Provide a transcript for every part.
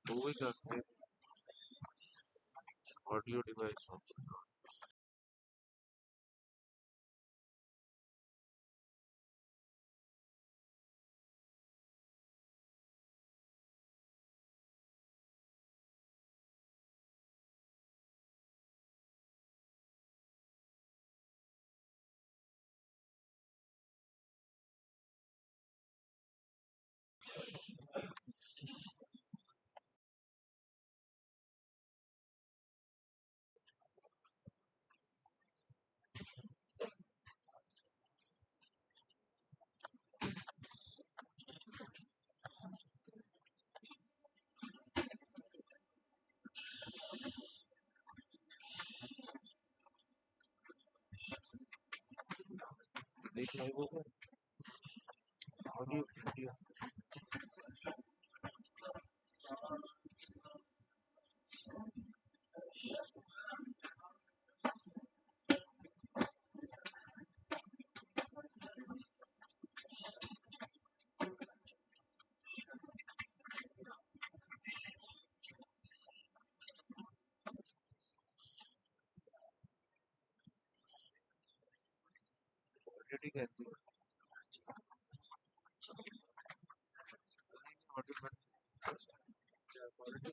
Moving active audio device. देख live हो गया ऑडियो ऑडियो ऑडियो कैसी ऑडियो क्या quality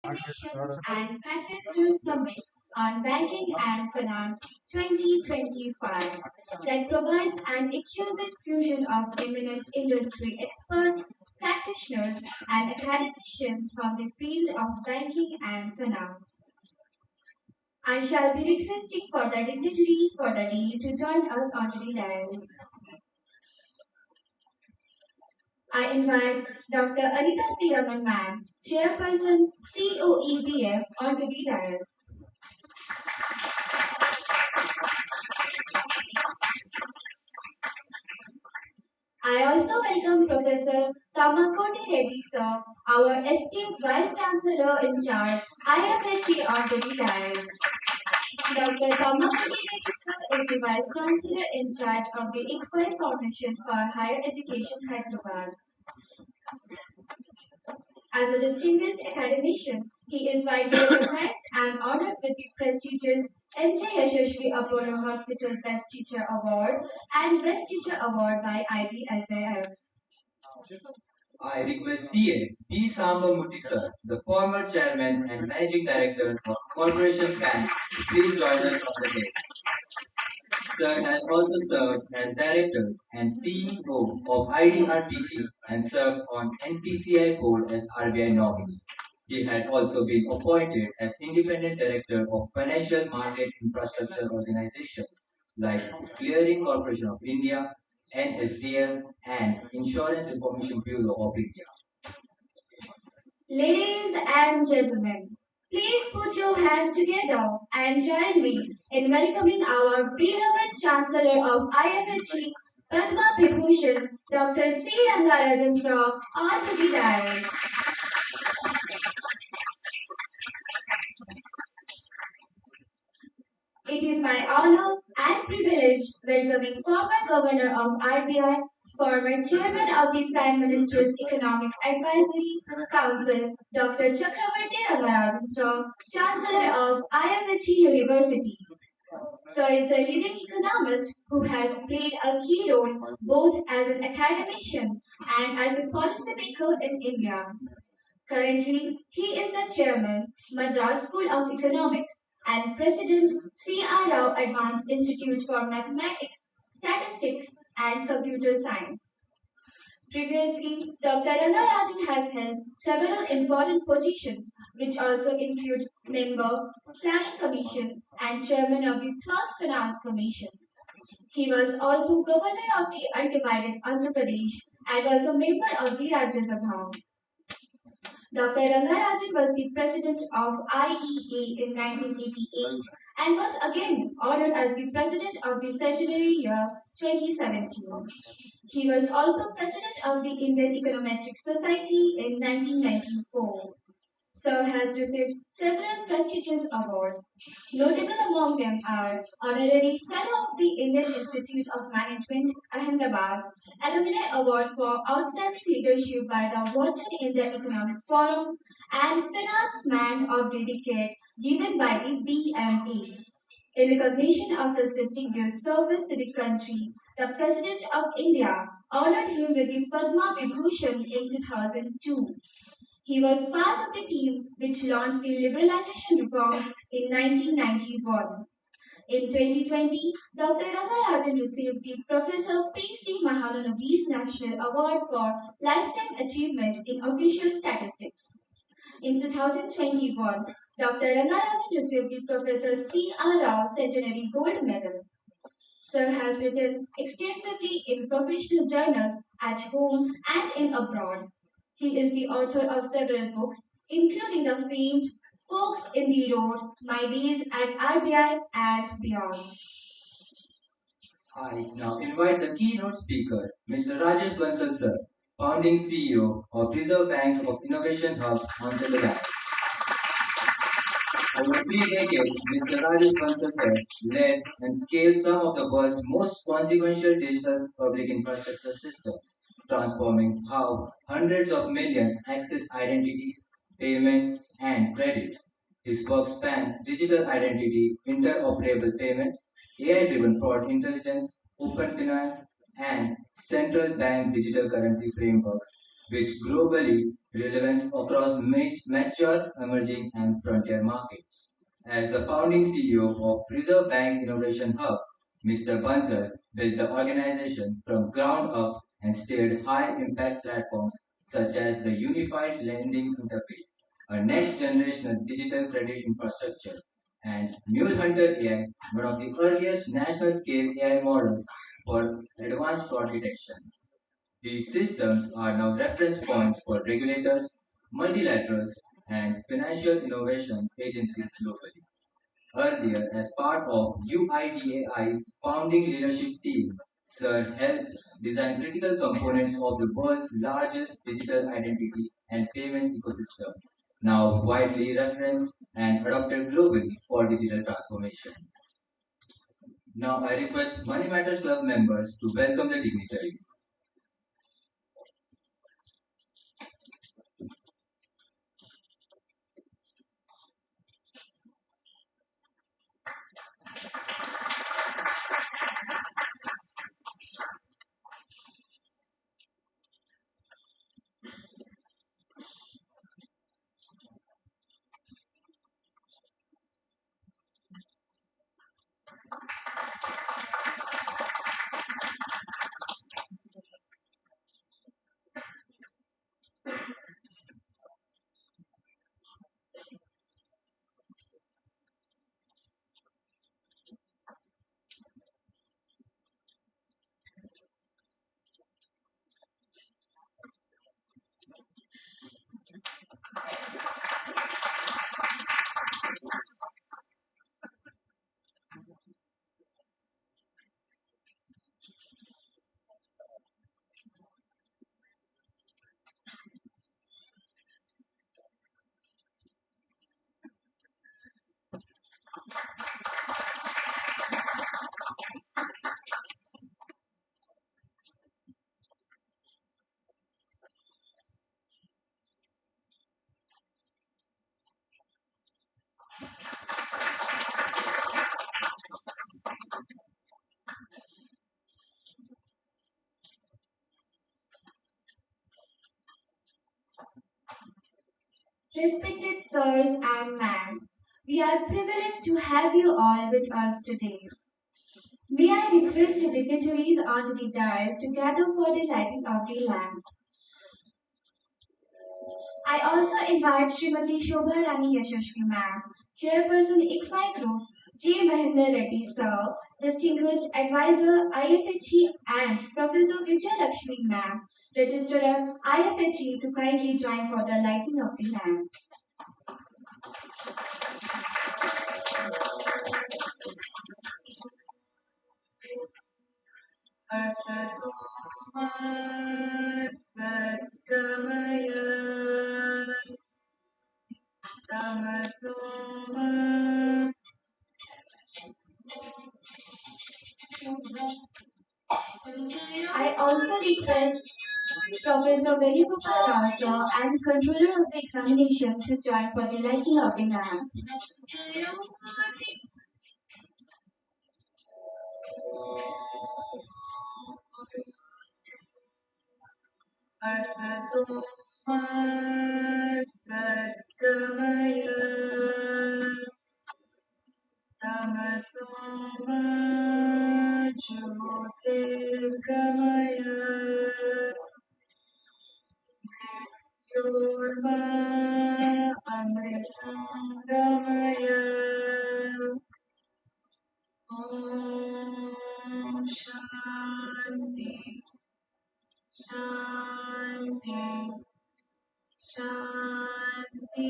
Academicians and Practitioners Summit on Banking and Finance 2025 that provides an exquisite fusion of eminent industry experts, practitioners, and academicians from the field of banking and finance. I shall be requesting for the dignitaries for the day to join us on the dais. I invite Dr. Anita C. Raman Ma'am, Chairperson COEPF, onto the dais. I also welcome Professor Tamakoti Reddy Sir, our esteemed Vice Chancellor in charge, IFHE, onto the dais. Dr. Tamakoti Reddy Sir is the Vice Chancellor in charge of the IFHE Foundation for Higher Education, Hyderabad. As a distinguished academician, he is widely recognized and honored with the prestigious N.J. Yashashvi Apollo Hospital Best Teacher Award and Best Teacher Award by IPSBF. I request CA P. Sambhamurthy sir, the former chairman and managing director of Corporation Bank, to please join us on the dais. Sir has also served as director and CEO of IDRPT and served on NPCI board as RBI nominee. He had also been appointed as independent director of financial market infrastructure organizations like Clearing Corporation of India, NSDL, and Insurance Information Bureau of India. Ladies and gentlemen, please put your hands together and join me in welcoming our beloved Chancellor of IFHE, Padma Vibhushan, Dr. C. Rangarajan sir, onto the dais. It is my honor and privilege welcoming former Governor of RBI, former Chairman of the Prime Minister's Economic Advisory Council, Dr. Chakravarti Rangarajan sir, Chancellor of IFHE University. Sir is a leading economist who has played a key role both as an academician and as a policymaker in India. Currently, he is the chairman, Madras School of Economics, and president, C.R. Rao Advanced Institute for Mathematics, Statistics, and Computer Science. Previously, Dr. Rangarajan has held several important positions, which also include member, Planning Commission, and chairman of the 12th Finance Commission. He was also governor of the undivided Andhra Pradesh and was a member of the Rajya Sabha. Dr. Rangarajan was the president of IEA in 1988 and was again honored as the president of the centenary year 2017. He was also president of the Indian Econometric Society in 1994. Sir has received several prestigious awards. Notable among them are Honorary Fellow of the Indian Institute of Management, Ahmedabad, Alumni Award for Outstanding Leadership by the Wharton India Economic Forum, and Finance Man of the Decade given by the BMA. In recognition of his distinguished service to the country, the President of India honored him with the Padma Vibhushan in 2002. He was part of the team which launched the liberalization reforms in 1991. In 2020, Dr. Rangarajan received the Professor P.C. Mahalanobis National Award for Lifetime Achievement in Official Statistics. In 2021, Dr. Rangarajan received the Professor C.R. Rao Centenary Gold Medal. Sir has written extensively in professional journals at home and in abroad. He is the author of several books, including the famed Folks in the Road, My Days at RBI, and Beyond. I now invite the keynote speaker, Mr. Rajesh Bansal sir, founding CEO of Reserve Bank of Innovation Hub, onto the dais. Over 3 decades, Mr. Rajesh Bansal sir led and scaled some of the world's most consequential digital public infrastructure systems, transforming how hundreds of millions access identities, payments, and credit. His work spans digital identity, interoperable payments, AI-driven fraud intelligence, open finance, and central bank digital currency frameworks, with globally relevance across mature, emerging, and frontier markets. As the founding CEO of Reserve Bank Innovation Hub, Mr. Bansal built the organization from ground up and steered high-impact platforms such as the Unified Lending Interface, a next-generational digital credit infrastructure, and Mule Hunter AI, one of the earliest national-scale AI models for advanced fraud detection. These systems are now reference points for regulators, multilaterals, and financial innovation agencies globally. Earlier, as part of UIDAI's founding leadership team, Sir helped design critical components of the world's largest digital identity and payments ecosystem, now widely referenced and adopted globally for digital transformation. Now I request Money Matters Club members to welcome the dignitaries. Respected sirs and ma'ams, we are privileged to have you all with us today. May I request the dignitaries onto the dais to gather for the lighting of the lamp. I also invite Srimati Shobha Rani Yashashvi Ma'am, Chairperson IFHE Group, J. Mahinder Reddy Sir, Distinguished Advisor IFHE and Professor Vijay Lakshmi Ma'am, Registrar IFHE to kindly join for the lighting of the lamp. Asato ma satgamaya tamaso ma. I also request Professor Venugopal Rao sir and Controller of the Examination to join for the lighting of the lamp. Asato ma satgamaya tamaso ma jyotirgamaya Yorma Amritangamaya Om Shanti Shanti Shanti.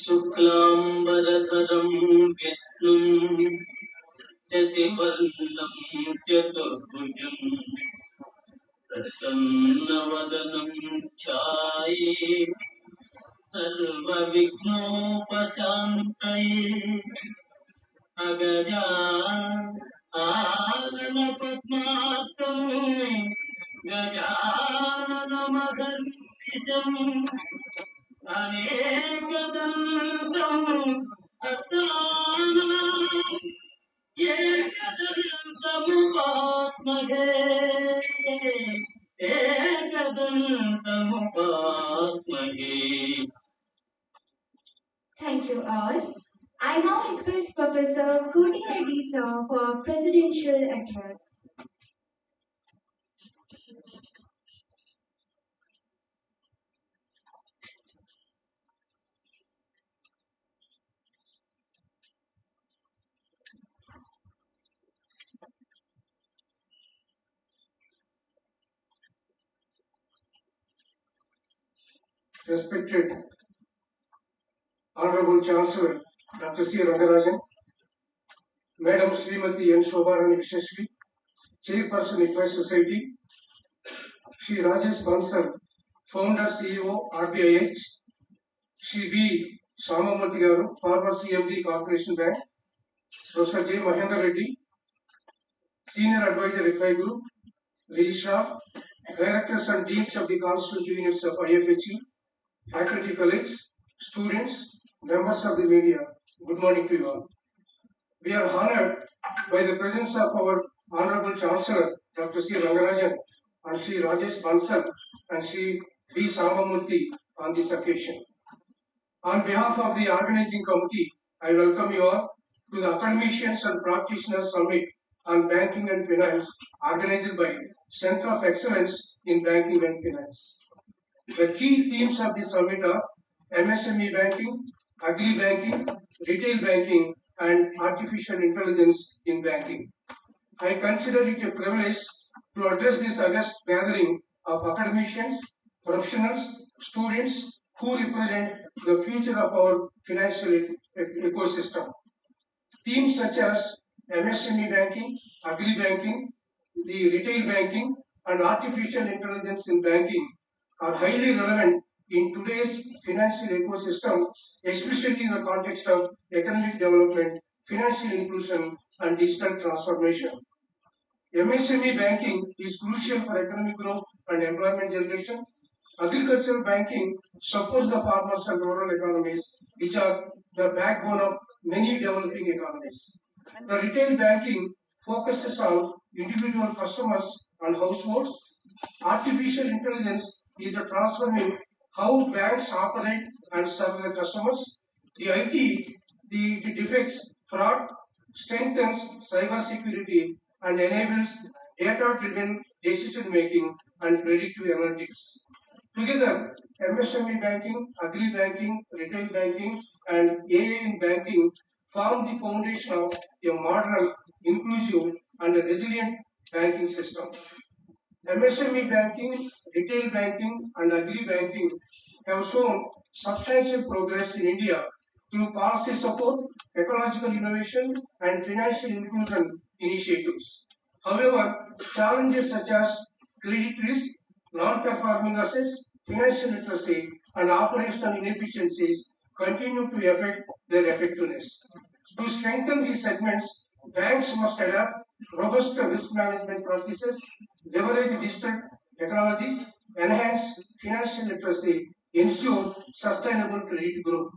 शुक्लाम्बरधरं विष्णुं शशिवर्णं चतुर्भुजं प्रसन्नवदनं ध्याये सर्वविघ्नोपशान्तये अगजा आननपद्मार्कं गजाननमगर्निशम् अनेकदन्तम् अत्तानाम् एकदन्तमुपास्महे एकदन्तमुपास्महे. Thank you all. I now request Professor Koti Reddy sir for presidential address. Respected Honorable Chancellor Dr. C. Rangarajan, Madam Srimati N. Shobharani Visheshri, Chairperson IFHE Society, Shri Rajesh Bansal, Founder CEO RBIH, Shri B. Sambhamurthy garu, former CMD Corporation Bank, Professor J. Mahendra Reddy, Senior Advisor IFHE Group, Registrar, Directors and Deans of the Constituent Units of IFHE, faculty colleagues, students, members of the media, good morning to you all. We are honored by the presence of our Honorable Chancellor, Dr. C. Rangarajan, and Shri Rajesh Bansal, and Shri B. Sambhamurthy on this occasion. On behalf of the organizing committee, I welcome you all to the Academicians and Practitioners Summit on Banking and Finance, organized by Center of Excellence in Banking and Finance. The key themes of the summit are MSME banking, agri banking, retail banking, and artificial intelligence in banking. I consider it a privilege to address this august gathering of academicians, professionals, students who represent the future of our financial ecosystem. Themes such as MSME banking, agri banking, the retail banking, and artificial intelligence in banking are highly relevant in today's financial ecosystem, especially in the context of economic development, financial inclusion, and digital transformation. MSME banking is crucial for economic growth and employment generation. Agricultural banking supports the farmers and rural economies, which are the backbone of many developing economies. The retail banking focuses on individual customers and households. Artificial intelligence is transforming how banks operate and serve the customers. The IT, the defects, fraud, strengthens cybersecurity and enables data-driven decision making and predictive analytics. Together, MSME banking, agri banking, retail banking, and AI in banking form the foundation of a modern, inclusive, and a resilient banking system. MSME banking, retail banking, and agri banking have shown substantial progress in India through policy support, ecological innovation, and financial inclusion initiatives. However, challenges such as credit risk, non-performing assets, financial literacy, and operational inefficiencies continue to affect their effectiveness. To strengthen these segments, banks must adopt robust risk management practices, leverage digital technologies, enhance financial literacy, ensure sustainable credit growth.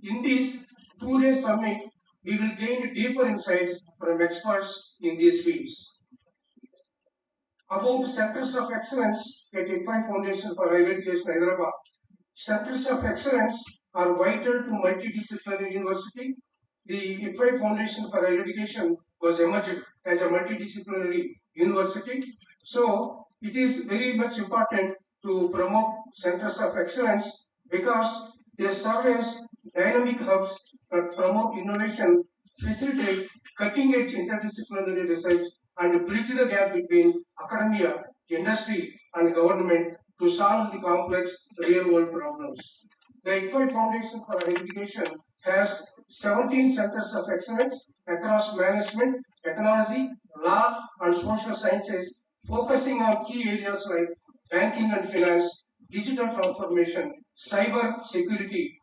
In this two-day summit, we will gain deeper insights from experts in these fields. About Centers of Excellence at IFHE Foundation for Higher Education, Hyderabad. Centers of Excellence are vital to multidisciplinary university. The IFHE Foundation for Higher Education was emerged as a multidisciplinary university. So it is very much important to promote Centers of Excellence because they serve as dynamic hubs that promote innovation facilitate cutting-edge interdisciplinary research, and bridge the gap between academia, industry, and government to solve the complex real-world problems. The IFHE Foundation for Higher Education has 17 centers of excellence across management, technology, law, and social sciences, focusing on key areas like banking and finance, digital transformation, cyber security,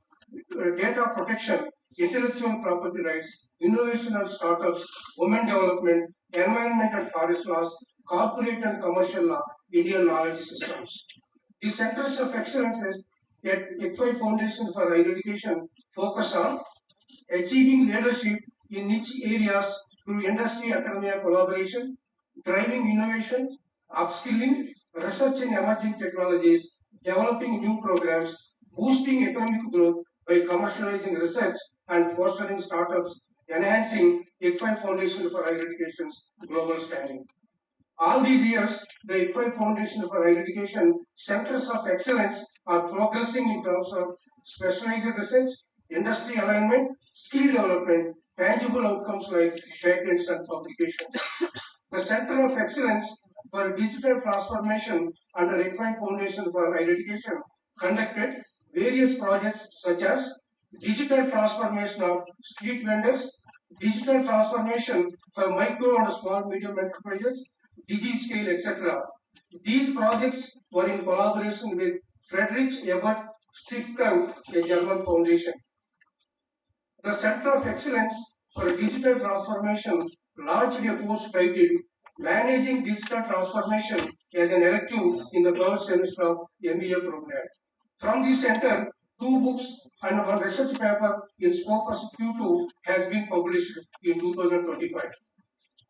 data protection, intellectual property rights, innovation and startups, women development, environment and forest laws, corporate and commercial law, Indian knowledge systems. The centers of excellences at IFHE Foundation for Higher Education focus on achieving leadership in niche areas through industry-academia collaboration, driving innovation, upskilling, research in emerging technologies, developing new programs, boosting economic growth by commercializing research and fostering startups, enhancing IFHE Foundation for Higher Education's global standing. All these years, the IFHE Foundation for Higher Education centers of excellence are progressing in terms of specialized research, industry alignment, skill development, tangible outcomes like patents and publications. The Center of Excellence for Digital Transformation under IFHE Foundation for Higher Education conducted various projects such as digital transformation of street vendors, digital transformation for micro and small medium enterprises, DigiScale, etc. These projects were in collaboration with Friedrich Ebert Stiftung, a German foundation. The Center of Excellence for Digital Transformation launched a course titled Managing Digital Transformation as an elective in the third semester of MBA program. From the center, 2 books and 1 research paper in Scopus Q2 has been published in 2025.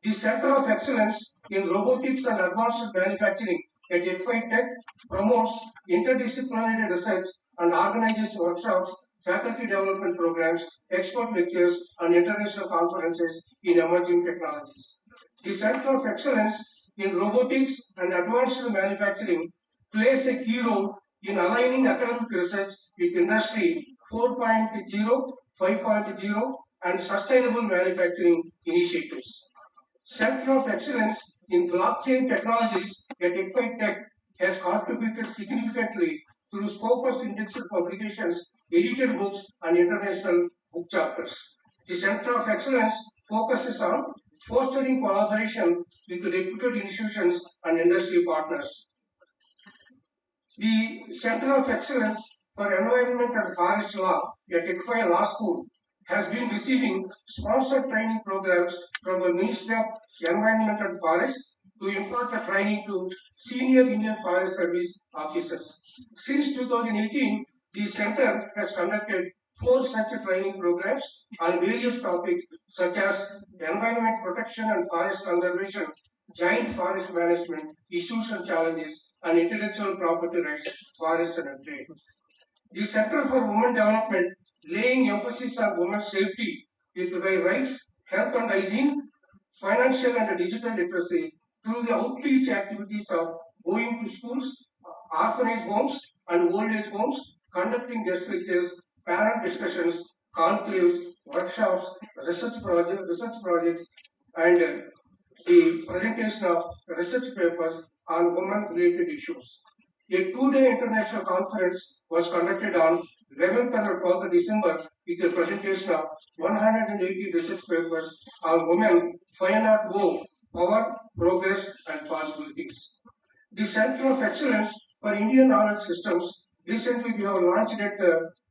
The Center of Excellence in Robotics and Advanced Manufacturing at IFHE Tech promotes interdisciplinary research and organizes workshops, faculty development programs, expert lectures, and international conferences in emerging technologies. The Center of Excellence in Robotics and Advanced Manufacturing plays a key role in aligning academic research with industry 4.0, 5.0, and sustainable manufacturing initiatives. Center of Excellence in Blockchain Technologies at IFHE Tech has contributed significantly through Scopus indexed publications, edited books, and international book chapters. The Center of Excellence focuses on fostering collaboration with reputed institutions and industry partners. The Center of Excellence for Environment and Forest Law at IFHE Law School has been receiving sponsored training programs from the Ministry of Environment and Forest to impart the training to senior Indian Forest Service officers. Since 2018, the center has conducted 4 such training programs on various topics such as environment protection and forest conservation, giant forest management, issues and challenges, and intellectual property rights, forest and trade. The Center for Women Development, laying emphasis on women's safety with their rights, health and hygiene, financial and digital literacy through the outreach activities of going to schools, orphanage homes, and old age homes, conducting guest lectures, parent discussions, conclaves, workshops, research projects, and the presentation of research papers on women-related issues. A 2-day international conference was conducted on 11th and 12th December with a presentation of 180 research papers on women 5.0, power, progress, and possibilities. The Center of Excellence for Indian Knowledge Systems, recently we have launched at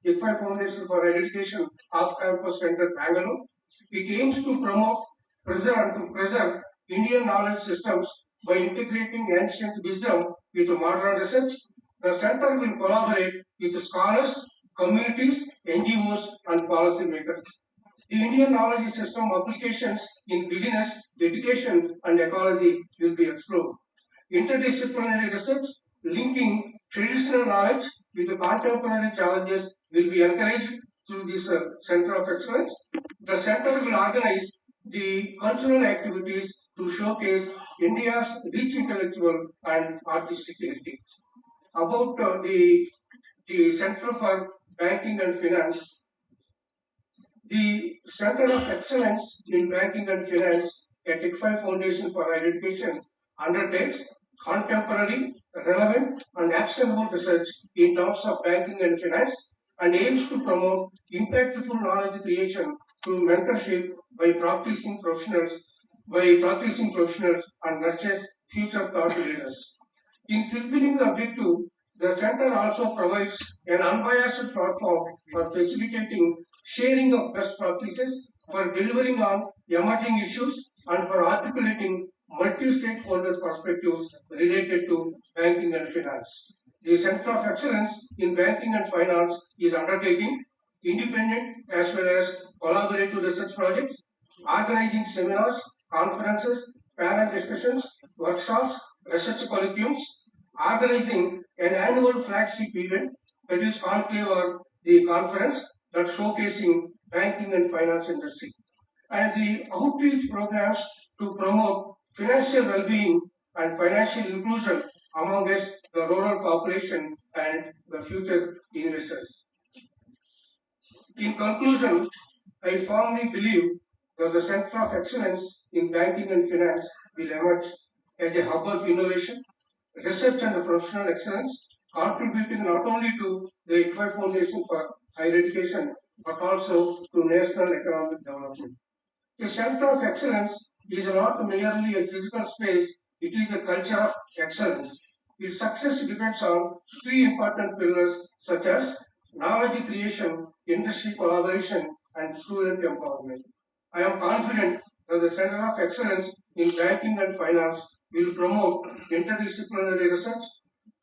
IFHE Foundation for Education Off-Campus Center, Bangalore. It aims to promote, preserve Indian knowledge systems by integrating ancient wisdom with modern research. The center will collaborate with scholars, communities, NGOs, and policymakers. The Indian knowledge system applications in business, education, and ecology will be explored. Interdisciplinary research linking traditional knowledge with the contemporary challenges will be encouraged through this Center of Excellence. The center will organize the cultural activities to showcase India's rich intellectual and artistic heritage. About the Center for Banking and Finance, The Center of Excellence in Banking and Finance at IFHE Foundation for Higher Education undertakes contemporary, relevant, and actionable research in terms of banking and finance and aims to promote impactful knowledge creation through mentorship by practicing professionals and nurtures future thought leaders. In fulfilling the objective, the center also provides an unbiased platform for facilitating sharing of best practices, for delivering on emerging issues, and for articulating multi-stakeholder perspectives related to banking and finance. The Center of Excellence in Banking and Finance is undertaking independent as well as collaborative research projects, organizing seminars, conferences, panel discussions, workshops, research colloquiums, organizing an annual flagship event that is conclave or the conference that showcasing banking and finance industry, and the outreach programs to promote financial well-being and financial inclusion amongst the rural population and the future investors. In conclusion, I firmly believe that the Center of Excellence in Banking and Finance will emerge as a hub of innovation, research and professional excellence, contributing not only to the IFHE Foundation for Higher Education, but also to national economic development. A center of excellence is not merely a physical space, it is a culture of excellence. Its success depends on three important pillars such as knowledge creation, industry collaboration, and student empowerment. I am confident that the Center of Excellence in Banking and Finance will promote interdisciplinary research,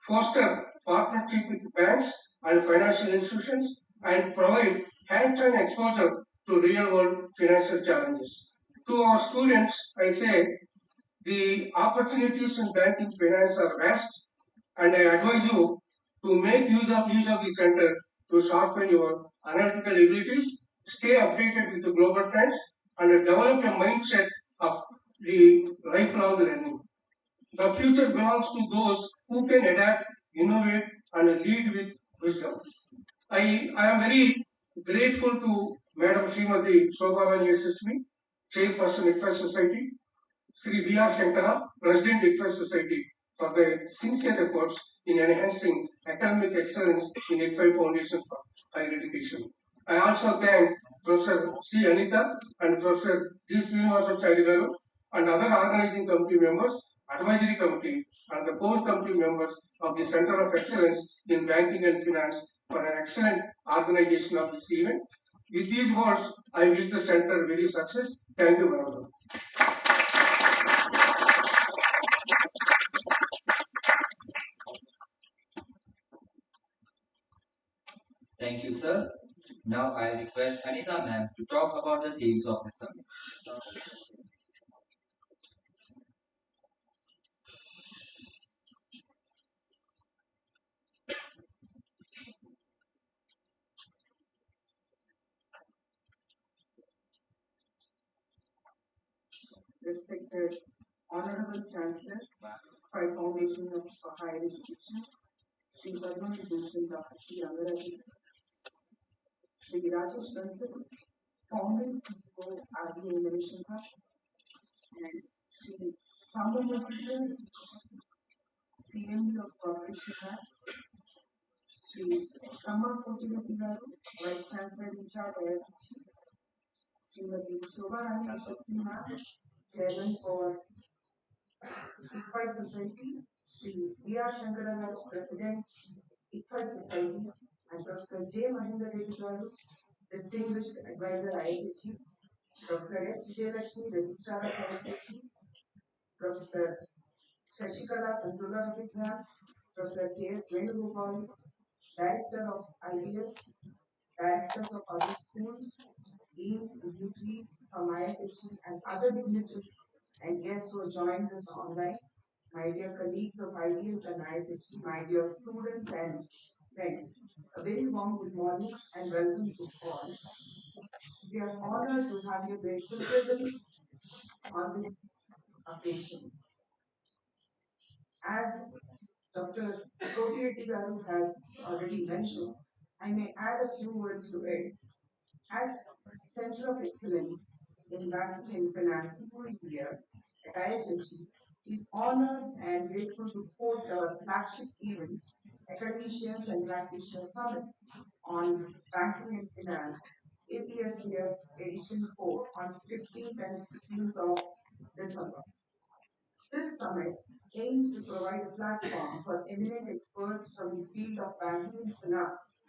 foster partnership with banks and financial institutions, and provide hands-on exposure to real-world financial challenges. To our students, I say the opportunities in banking finance are vast, and I advise you to make use of the center to sharpen your analytical abilities, stay updated with the global trends, and develop a mindset of the lifelong learning. The future belongs to those who can adapt, innovate, and lead with wisdom. I am very grateful to Madam Srimati Shobharani SSV, Chairperson IFHE Society, Sri V.R. Shankara, President IFHE Society, for their sincere efforts in enhancing academic excellence in IFHE Foundation for Higher Education. I also thank Professor C. Anita and Professor D. Srinivasachari Garu and other organizing committee members, advisory committee, and the core committee members of the Center of Excellence in Banking and Finance for an excellent organization of this event. With these words, I wish the center very success. Thank you very much. Thank you, sir. Now I request Anita ma'am to talk about the themes of the summit. Respected Honorable Chancellor, by Foundation of Higher Education, Sri Padma Vibhushan Dr. C. Rangarajan, Sri Rajesh Bansal, founding CEO RBI Innovation Hub, and Sri Sambhamurthy sir, CMD of Corporation Hub, Sri Rangarajan garu, Vice Chancellor in charge IFHE, Srimati Shobharani Ma'am, Chairman for IFHE Society, Sri V.R. Shankara, President, IFHE Society, and Professor J. Mahinda Reddy Garu, Distinguished Advisor IFHE, Professor S. Vijayalakshmi, Registrar of IFHE, Professor Shashikala, Controller of Exams, Professor K.S. Venugopal, Director of IBS, Directors of other schools, Deans, dignitaries from IFHE, and other dignitaries and guests who have joined us online, my dear colleagues of IBS and IFHE, my dear students and friends, a very warm good morning and welcome to all. We are honored to have your grateful presence on this occasion. As Dr. Kotireti Garu has already mentioned, I may add a few words to it. At Center of Excellence in Banking and Finance India at IFHE is honored and grateful to host our flagship events, Academicians and Practitioners Summits on Banking and Finance, APSBF Edition 4 on 15th and 16th of December. This summit aims to provide a platform for eminent experts from the field of banking and finance,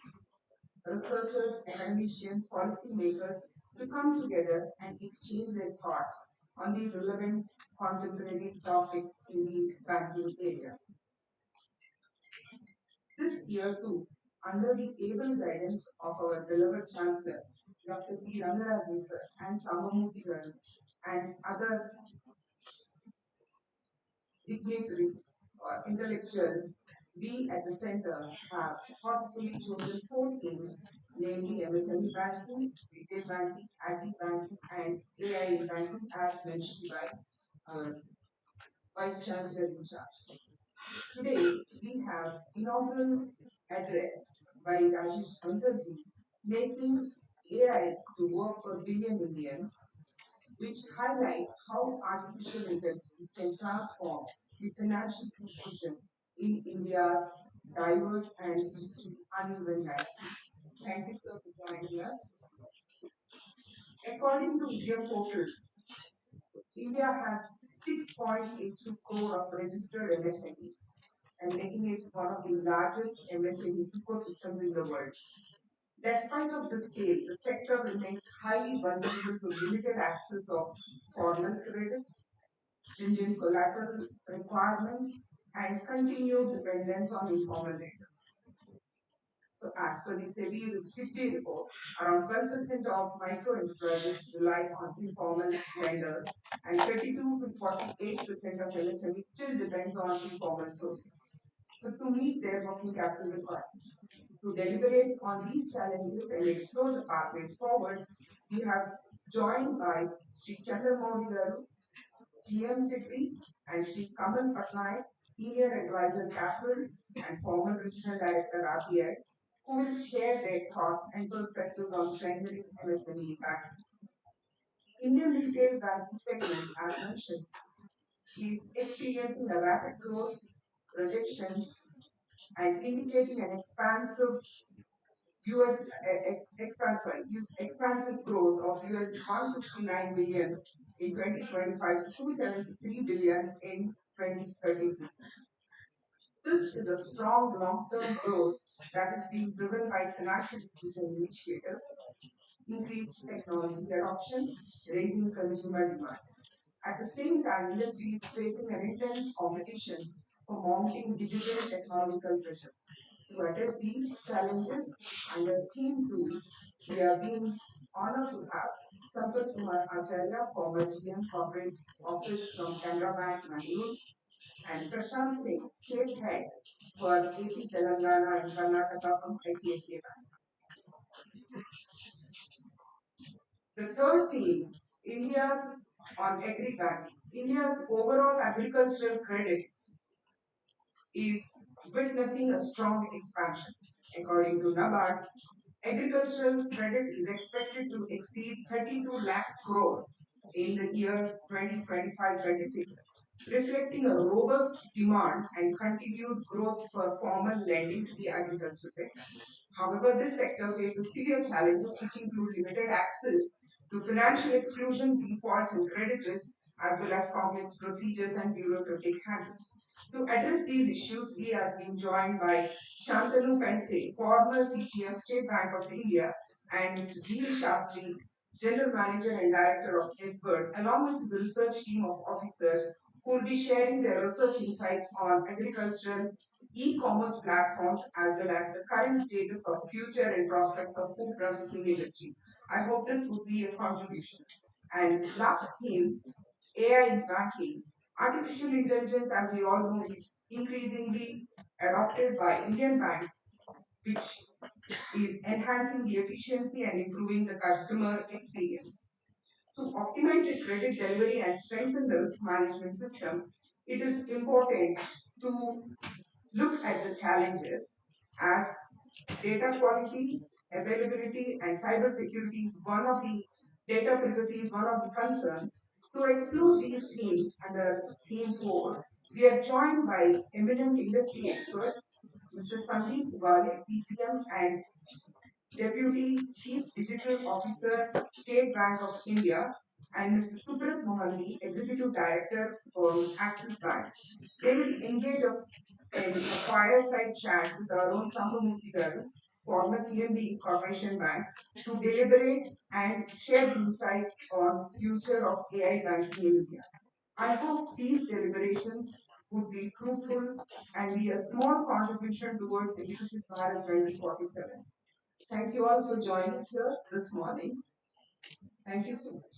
researchers, academicians, policymakers to come together and exchange their thoughts on the relevant contemporary topics in the banking area. This year too, under the able guidance of our beloved Chancellor, Dr. C. Rangarajan sir and Sambhamurthy and other dignitaries or intellectuals, we at the center have thoughtfully chosen four themes, namely MSME banking, retail banking, agri banking, and AI in banking, as mentioned by our Vice Chancellor in charge. Today, we have inaugural address by Rajesh Bansal making AI to work for billion Indians, which highlights how artificial intelligence can transform the financial inclusion in India's diverse and digitally uneven landscape. Thank you, sir, for joining us. According to India Portal, India has 6.82 crore of registered MSMEs and making it one of the largest MSME ecosystems in the world. Despite of the scale, the sector remains highly vulnerable to limited access of formal credit, stringent collateral requirements, and continued dependence on informal lenders. So, as per the SEBI report, around 12% of micro enterprises rely on informal lenders, and 32 to 48% of MSME still depends on informal sources. So, to meet their working capital requirements, to deliberate on these challenges and explore the pathways forward, we have joined by Sri Chandramoli GM City and Sri Kamal Patnaik, Senior Advisor Capital and former Regional Director RBI, who will share their thoughts and perspectives on strengthening MSME banking. The Indian retail banking segment, as mentioned, is experiencing a rapid growth, projections, and indicating an US expansive growth of US 159 billion in 2025 to 273 billion in 2032. This is a strong long-term growth that is being driven by financial inclusion initiatives, increased technology adoption, raising consumer demand. At the same time, industry is facing an intense competition for mounting digital technological pressures. To address these challenges, under Theme 2, we are being honored to have Sampath Kumar Acharya, former GM Corporate Office from Canara Bank, Mangalore, and Prashant Singh, State Head for AP Telangana and Karnataka from ICICI Bank. The third theme, India's on agri banking. India's overall agricultural credit is witnessing a strong expansion. According to NABARD, agricultural credit is expected to exceed 32 lakh crore in the year 2025-26, reflecting a robust demand and continued growth for formal lending to the agriculture sector. However, this sector faces severe challenges which include limited access to financial exclusion, defaults, and credit risk, as well as complex procedures and bureaucratic handles. To address these issues, we are being joined by Shantanu Pense, former CGM State Bank of India, and Mr. G. Shastri, General Manager and Director of SBIRD, along with his research team of officers who will be sharing their research insights on agricultural e-commerce platforms as well as the current status of future and prospects of food processing industry. I hope this would be a contribution. And last theme, AI in banking. Artificial intelligence, as we all know, is increasingly adopted by Indian banks, which is enhancing the efficiency and improving the customer experience. To optimize the credit delivery and strengthen the risk management system, it is important to look at the challenges as data quality, availability, and cybersecurity is one of the data privacy is one of the concerns. To explore these themes under theme 4, we are joined by eminent industry experts, Mr. Sandeep Wale, CGM and Deputy Chief Digital Officer, State Bank of India, and Mr. Subrat Mohanty, Executive Director for Axis Bank. They will engage in a fireside chat with our own Sambhamurthy garu, former CMD Corporation Bank, to deliberate and share insights on future of AI banking in India. I hope these deliberations would be fruitful and be a small contribution towards the Viksit Bharat 2047. Thank you all for joining here this morning. Thank you so much.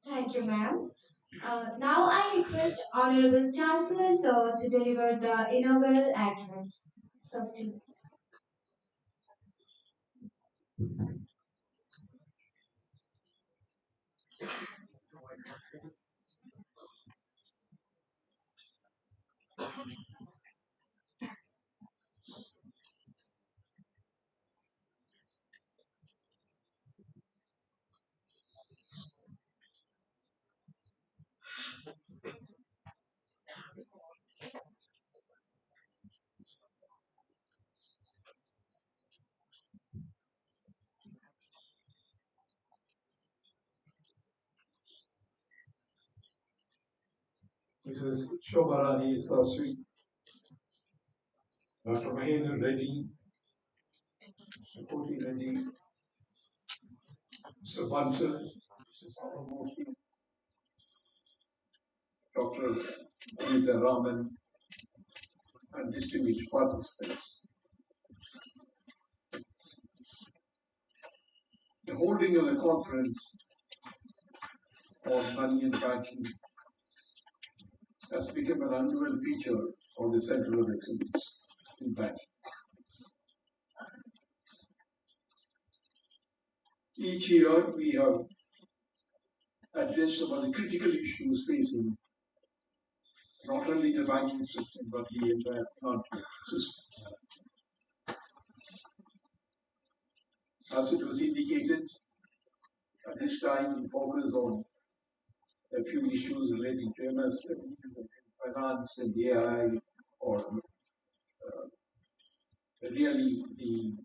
Thank you, ma'am. Now I request Honorable Chancellor Sir to deliver the inaugural address. So please. Mrs. Shobharani Sasri, Dr. Mahendra Reddy, Koti Reddy, Mr. Bansal, Mr. Sambhamurthy, Dr. Anita Raman, and distinguished participants. The holding of the conference on money and banking has become an annual feature of the Center of Excellence in Banking. Each year we have addressed some of the critical issues facing not only the banking system but the entire financial system. As it was indicated, at this time we focus on a few issues relating to MSME, finance and AI, or really the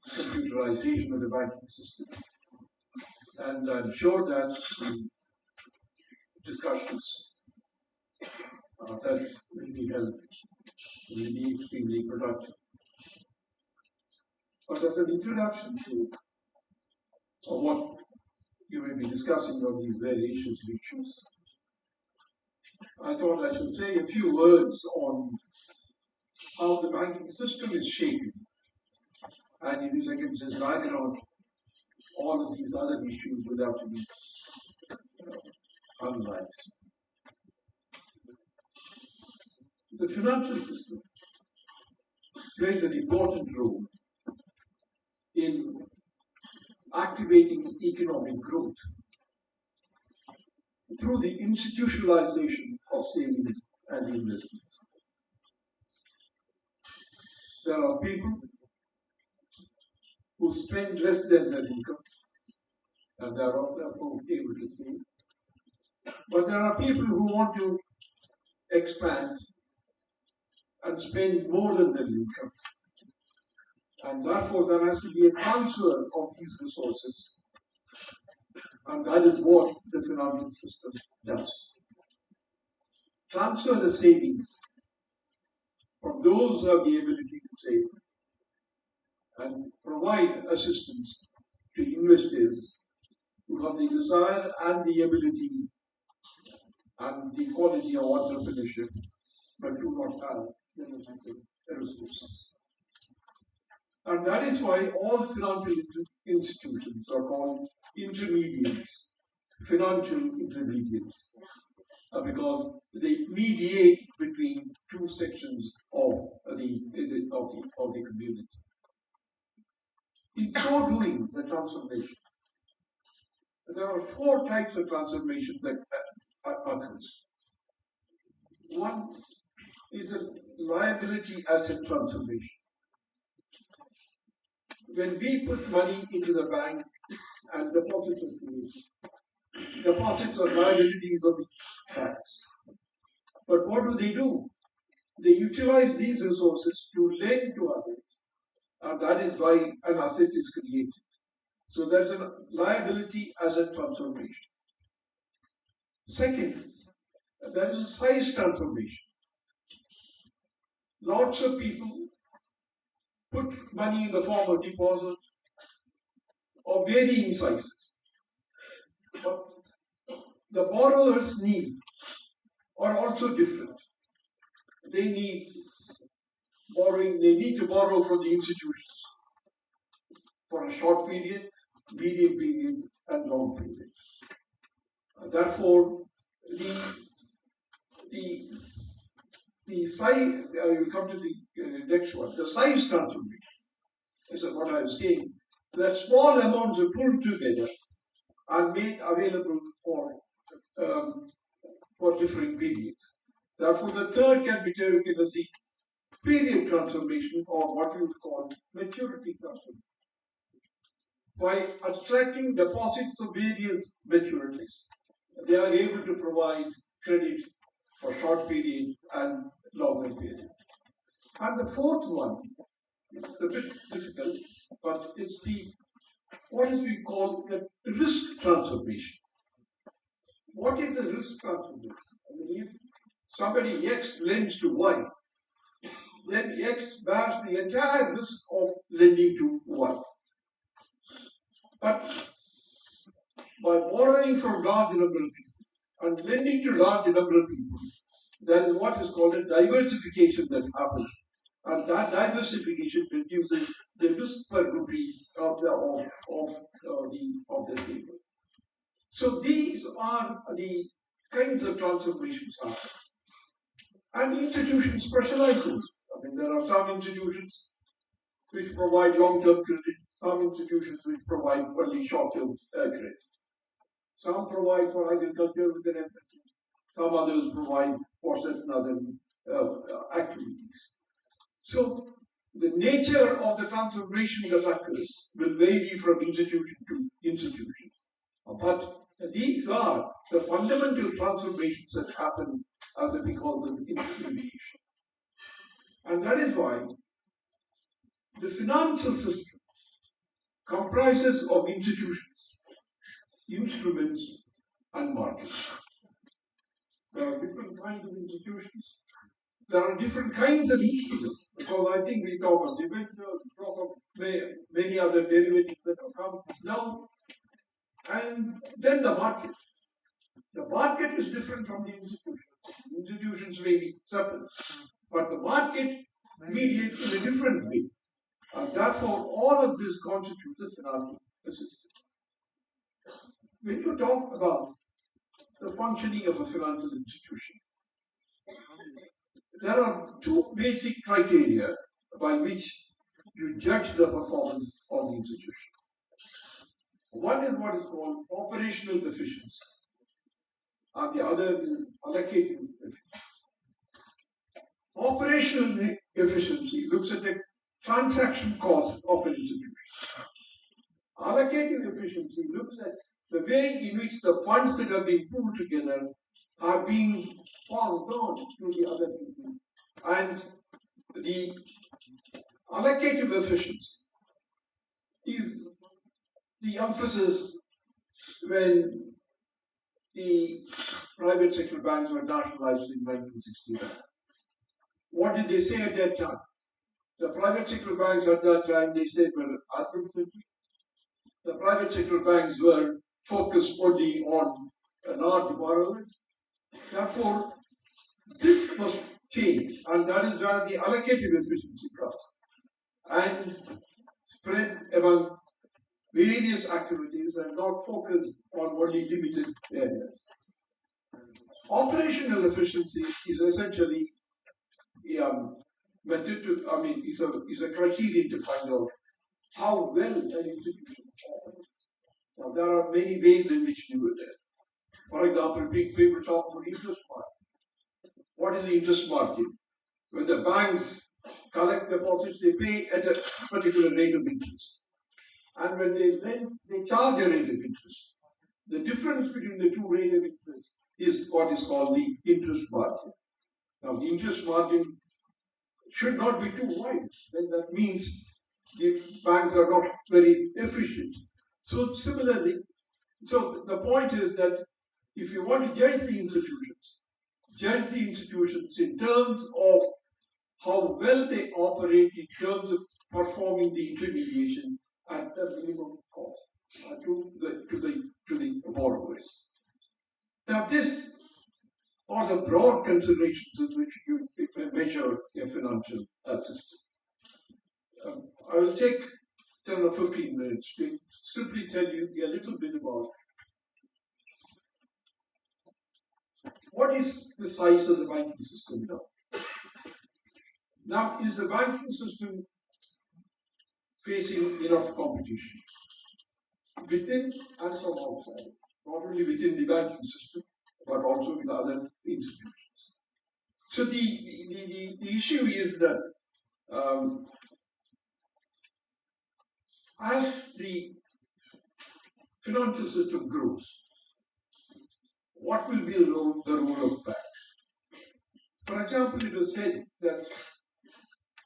computerization of the banking system. And I'm sure that the discussions that will be held will be extremely productive. But as an introduction to what you will be discussing on these variations of issues, I thought I should say a few words on how the banking system is shaping. And it is against this background, all of these other issues will have to be analyzed. The financial system plays an important role in activating economic growth through the institutionalization of savings and investment. There are people who spend less than their income, and they are therefore able to save. But there are people who want to expand and spend more than their income. And therefore, there has to be a transfer of these resources. And that is what the financial system does. Transfer the savings from those who have the ability to save and provide assistance to investors who have the desire and the ability and the quality of entrepreneurship, but do not have the necessary resources. And that is why all financial institutions are called intermediaries, financial intermediaries, because they mediate between two sections of the community. In so doing, the transformation, there are four types of transformation that occurs. One is a liability asset transformation. When we put money into the bank and deposits are created, deposits are liabilities of the banks. But what do? They utilize these resources to lend to others, and that is why an asset is created. So there's a liability asset transformation. Second, there is a size transformation. Lots of people put money in the form of deposits of varying sizes. But the borrower's need are also different. They need to borrow from the institutions for a short period, medium period, and long period. Therefore, the size, I will come to the next one, the size transformation is what I was saying, that small amounts are pulled together and made available for different periods. Therefore, the third can be taken as the period transformation, or what we would call maturity transformation. By attracting deposits of various maturities, they are able to provide credit for short period and longer period. And the fourth one is a bit difficult, but it's what is we call the risk transformation. What is the risk transformation? I mean, if somebody X lends to Y, then X bears the entire risk of lending to Y. But by borrowing from large number of people and lending to large number of people, there is what is called a diversification that happens, and that diversification reduces the risk per rupee of the stable. So these are the kinds of transformations happen. And institutions specialize in this. I mean, there are some institutions which provide long-term credit, some institutions which provide only short-term credit. Some provide for agriculture with an emphasis, some others provide for certain other activities. So the nature of the transformation that occurs will vary from institution to institution. But these are the fundamental transformations that happen because of intermediation. And that is why the financial system comprises of institutions, instruments, and markets. There are different kinds of institutions. There are different kinds of instruments, because I think we talk of debentures, we talk of many other derivatives that have come now. And then the market. The market is different from the institution. Institutions may be separate, but the market mediates in a different way. And therefore, all of this constitutes the financial system. When you talk about the functioning of a financial institution, there are two basic criteria by which you judge the performance of the institution. One is what is called operational efficiency, and the other is allocative efficiency. Operational efficiency looks at the transaction cost of an institution. Allocative efficiency looks at the way in which the funds that have been pooled together are being passed on to the other people. And the allocative efficiency is the emphasis when the private sector banks were nationalized in 1969. What did they say at that time? The private sector banks at that time, they said, were urban-centric. The private sector banks were focused only on large borrowers. Therefore, this must change, and that is where the allocative efficiency comes and spread among various activities and not focus on only limited areas. Operational efficiency is essentially is a criterion to find out how well an institution operates. Now, there are many ways in which you do that. For example, people talk about interest margin. What is the interest margin? When the banks collect deposits, they pay at a particular rate of interest. And when they lend, they charge a rate of interest. The difference between the two rates of interest is what is called the interest margin. Now, the interest margin should not be too wide. Then that means the banks are not very efficient. So similarly, so the point is that if you want to judge the institutions in terms of how well they operate in terms of performing the intermediation at the minimum cost to the borrowers. Now, this are the broad considerations in which you measure a financial system. I will take 10 or 15 minutes to simply tell you a little bit about what is the size of the banking system now. Now, is the banking system facing enough competition within and from outside? Not only within the banking system, but also with other institutions. So the issue is that as the financial system grows, what will be the role of banks? For example, it was said that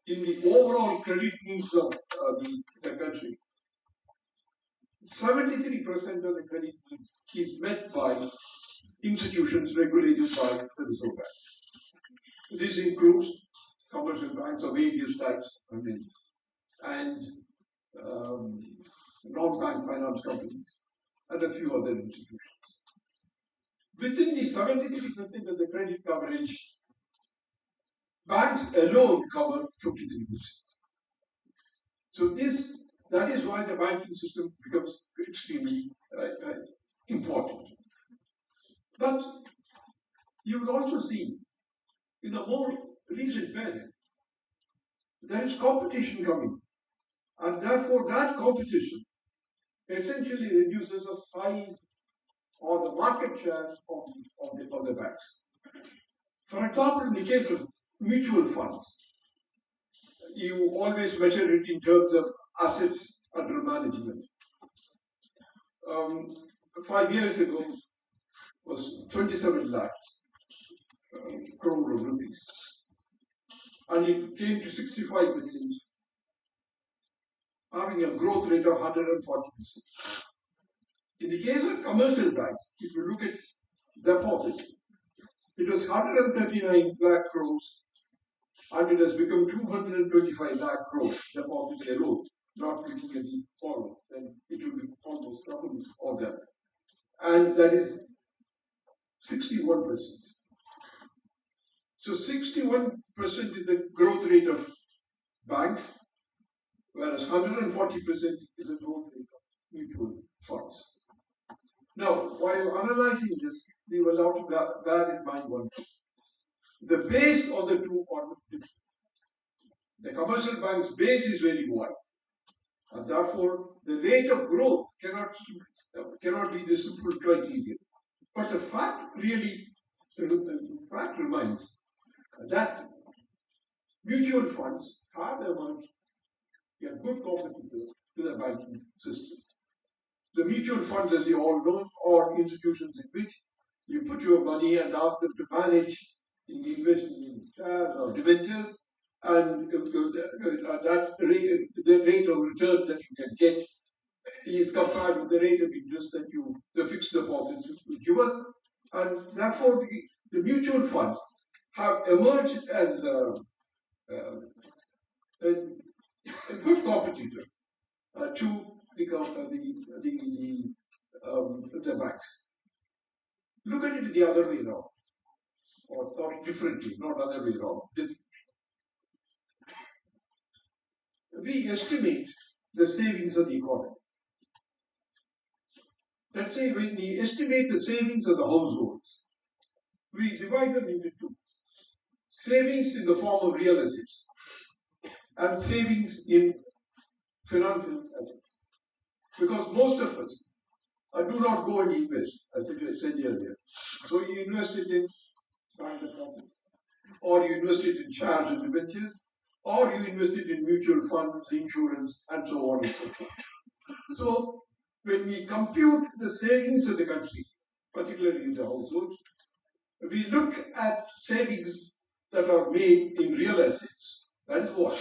in the overall credit needs of the country, 73% of the credit needs is met by institutions regulated by the Reserve Bank. This includes commercial banks of various types, and non-bank finance companies, and a few other institutions. Within the 73% of the credit coverage, banks alone cover 53%. So that is why the banking system becomes extremely important. But you will also see in the more recent period, there is competition coming. And therefore, that competition essentially reduces the size or the market share of the banks. For example, in the case of mutual funds, you always measure it in terms of assets under management. 5 years ago was 27 lakhs crore of rupees, and it came to 65%, having a growth rate of 140%. In the case of commercial banks, if you look at deposits, it was 139 lakh crores, and it has become 225 lakh crores deposits alone, not looking at the borrow, then it will be almost double of that. And that is 61%. So 61% is the growth rate of banks, whereas 140% is the growth rate of mutual funds. Now, while analyzing this, we will have to bear in mind one thing. The base of the two are different. The commercial bank's base is very wide, and therefore the rate of growth cannot be the simple criteria. But the fact remains that mutual funds have emerged a good competitor to the banking system. The mutual funds, as you all know, are institutions in which you put your money and ask them to manage in investing in shares or debentures, and the rate of return that you can get is compared with the rate of interest that the fixed deposits will give us, and therefore the mutual funds have emerged as a good competitor to the banks. Look at it the other way around, or differently, not other way around. We estimate the savings of the economy. Let's say when we estimate the savings of the households, we divide them into two. Savings in the form of real assets and savings in financial assets. Because most of us do not go and invest, as I said earlier. So you invest it in bank deposits, or you invest it in shares and debentures, or you invest it in mutual funds, insurance, and so on and so forth. So when we compute the savings of the country, particularly in the households, we look at savings that are made in real assets. That is what.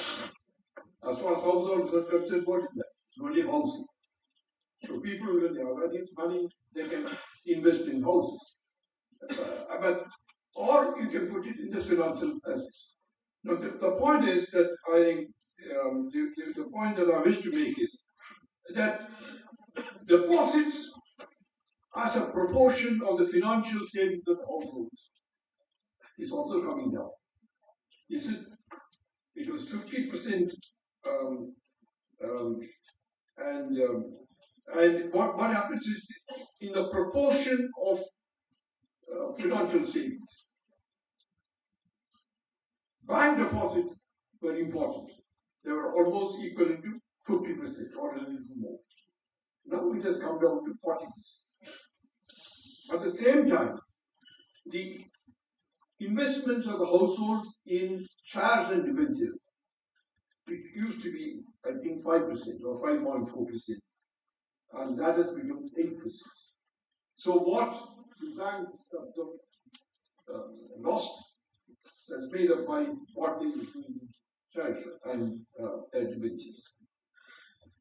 As far as households are concerned, what is that? Only housing. So people, when they have money, they can invest in houses. Or you can put it in the financial assets. Now, the point is that I think the point that I wish to make is that deposits as a proportion of the financial savings of the households is also coming down. It was 50%, and what happens is in the proportion of financial savings, bank deposits were important. They were almost equivalent to 50% or a little more. Now it has come down to 40%. At the same time, the investments of the households in shares and debentures, it used to be, I think, 5% or 5.4%, and that has become 8%. So what the banks lost is made up by what they do in shares and debentures.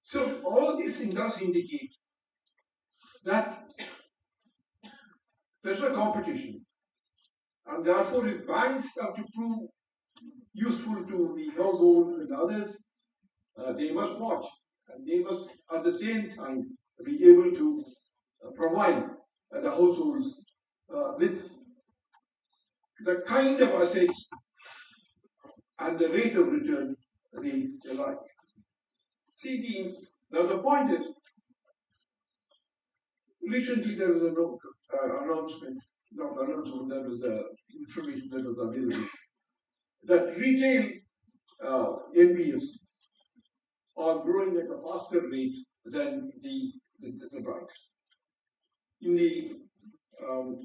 So all these things does indicate that there's a competition, and therefore if banks have to prove useful to the households and others, they must watch, and they must at the same time be able to provide the households with the kind of assets and the rate of return they like. See, now the point is, recently there was an announcement, not announcement, there was information that was available, that retail NBFCs are growing at a faster rate than the banks. In the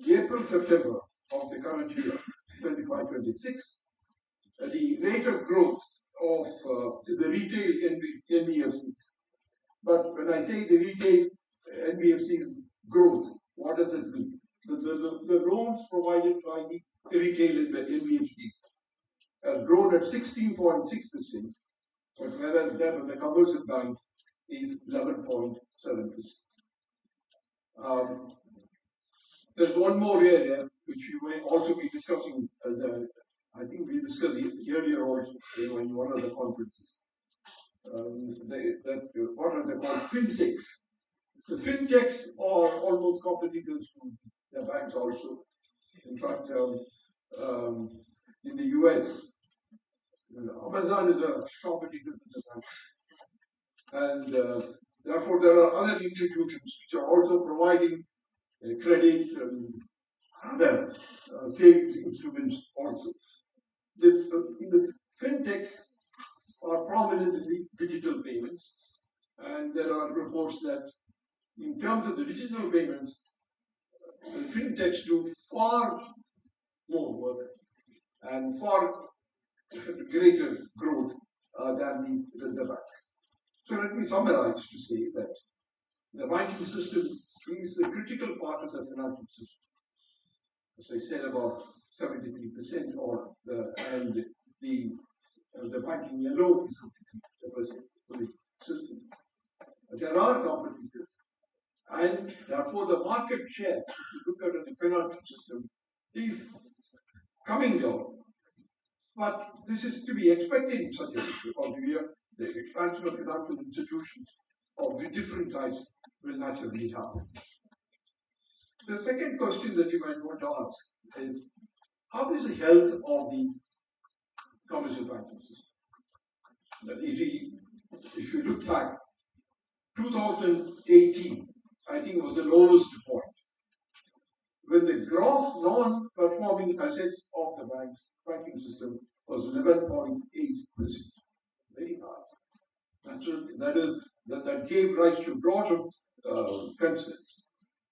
April-September of the current year, 25-26, the rate of growth of the retail NBFCs. But when I say the retail NBFCs growth, what does it mean? The loans provided by the retail NBFCs has grown at 16.6%, but whereas that of the commercial banks is 11.7%. There's one more area which we may also be discussing. I think we discussed earlier also in one of the conferences. What are they called? Fintechs. The fintechs are almost competitors to the banks also. In fact, in the US, Amazon is a competitor to the banks. And therefore, there are other institutions which are also providing credit and other savings instruments also. The fintechs are prominent in the digital payments, and there are reports that in terms of the digital payments, the fintechs do far more work and far greater growth than the banks. So let me summarize to say that the banking system is a critical part of the financial system. As I said, about 73% and the banking alone is 53% of the system. There are competitors, and therefore the market share, if you look at the financial system, is coming down. But this is to be expected in such a way, because the expansion of financial institutions of the different types will naturally happen. The second question that you might want to ask is, how is the health of the commercial banking system? If you look back, 2018, I think was the lowest point, when the gross non-performing assets of the banking system was 11.8%, very high. That gave rise to a lot of concerns.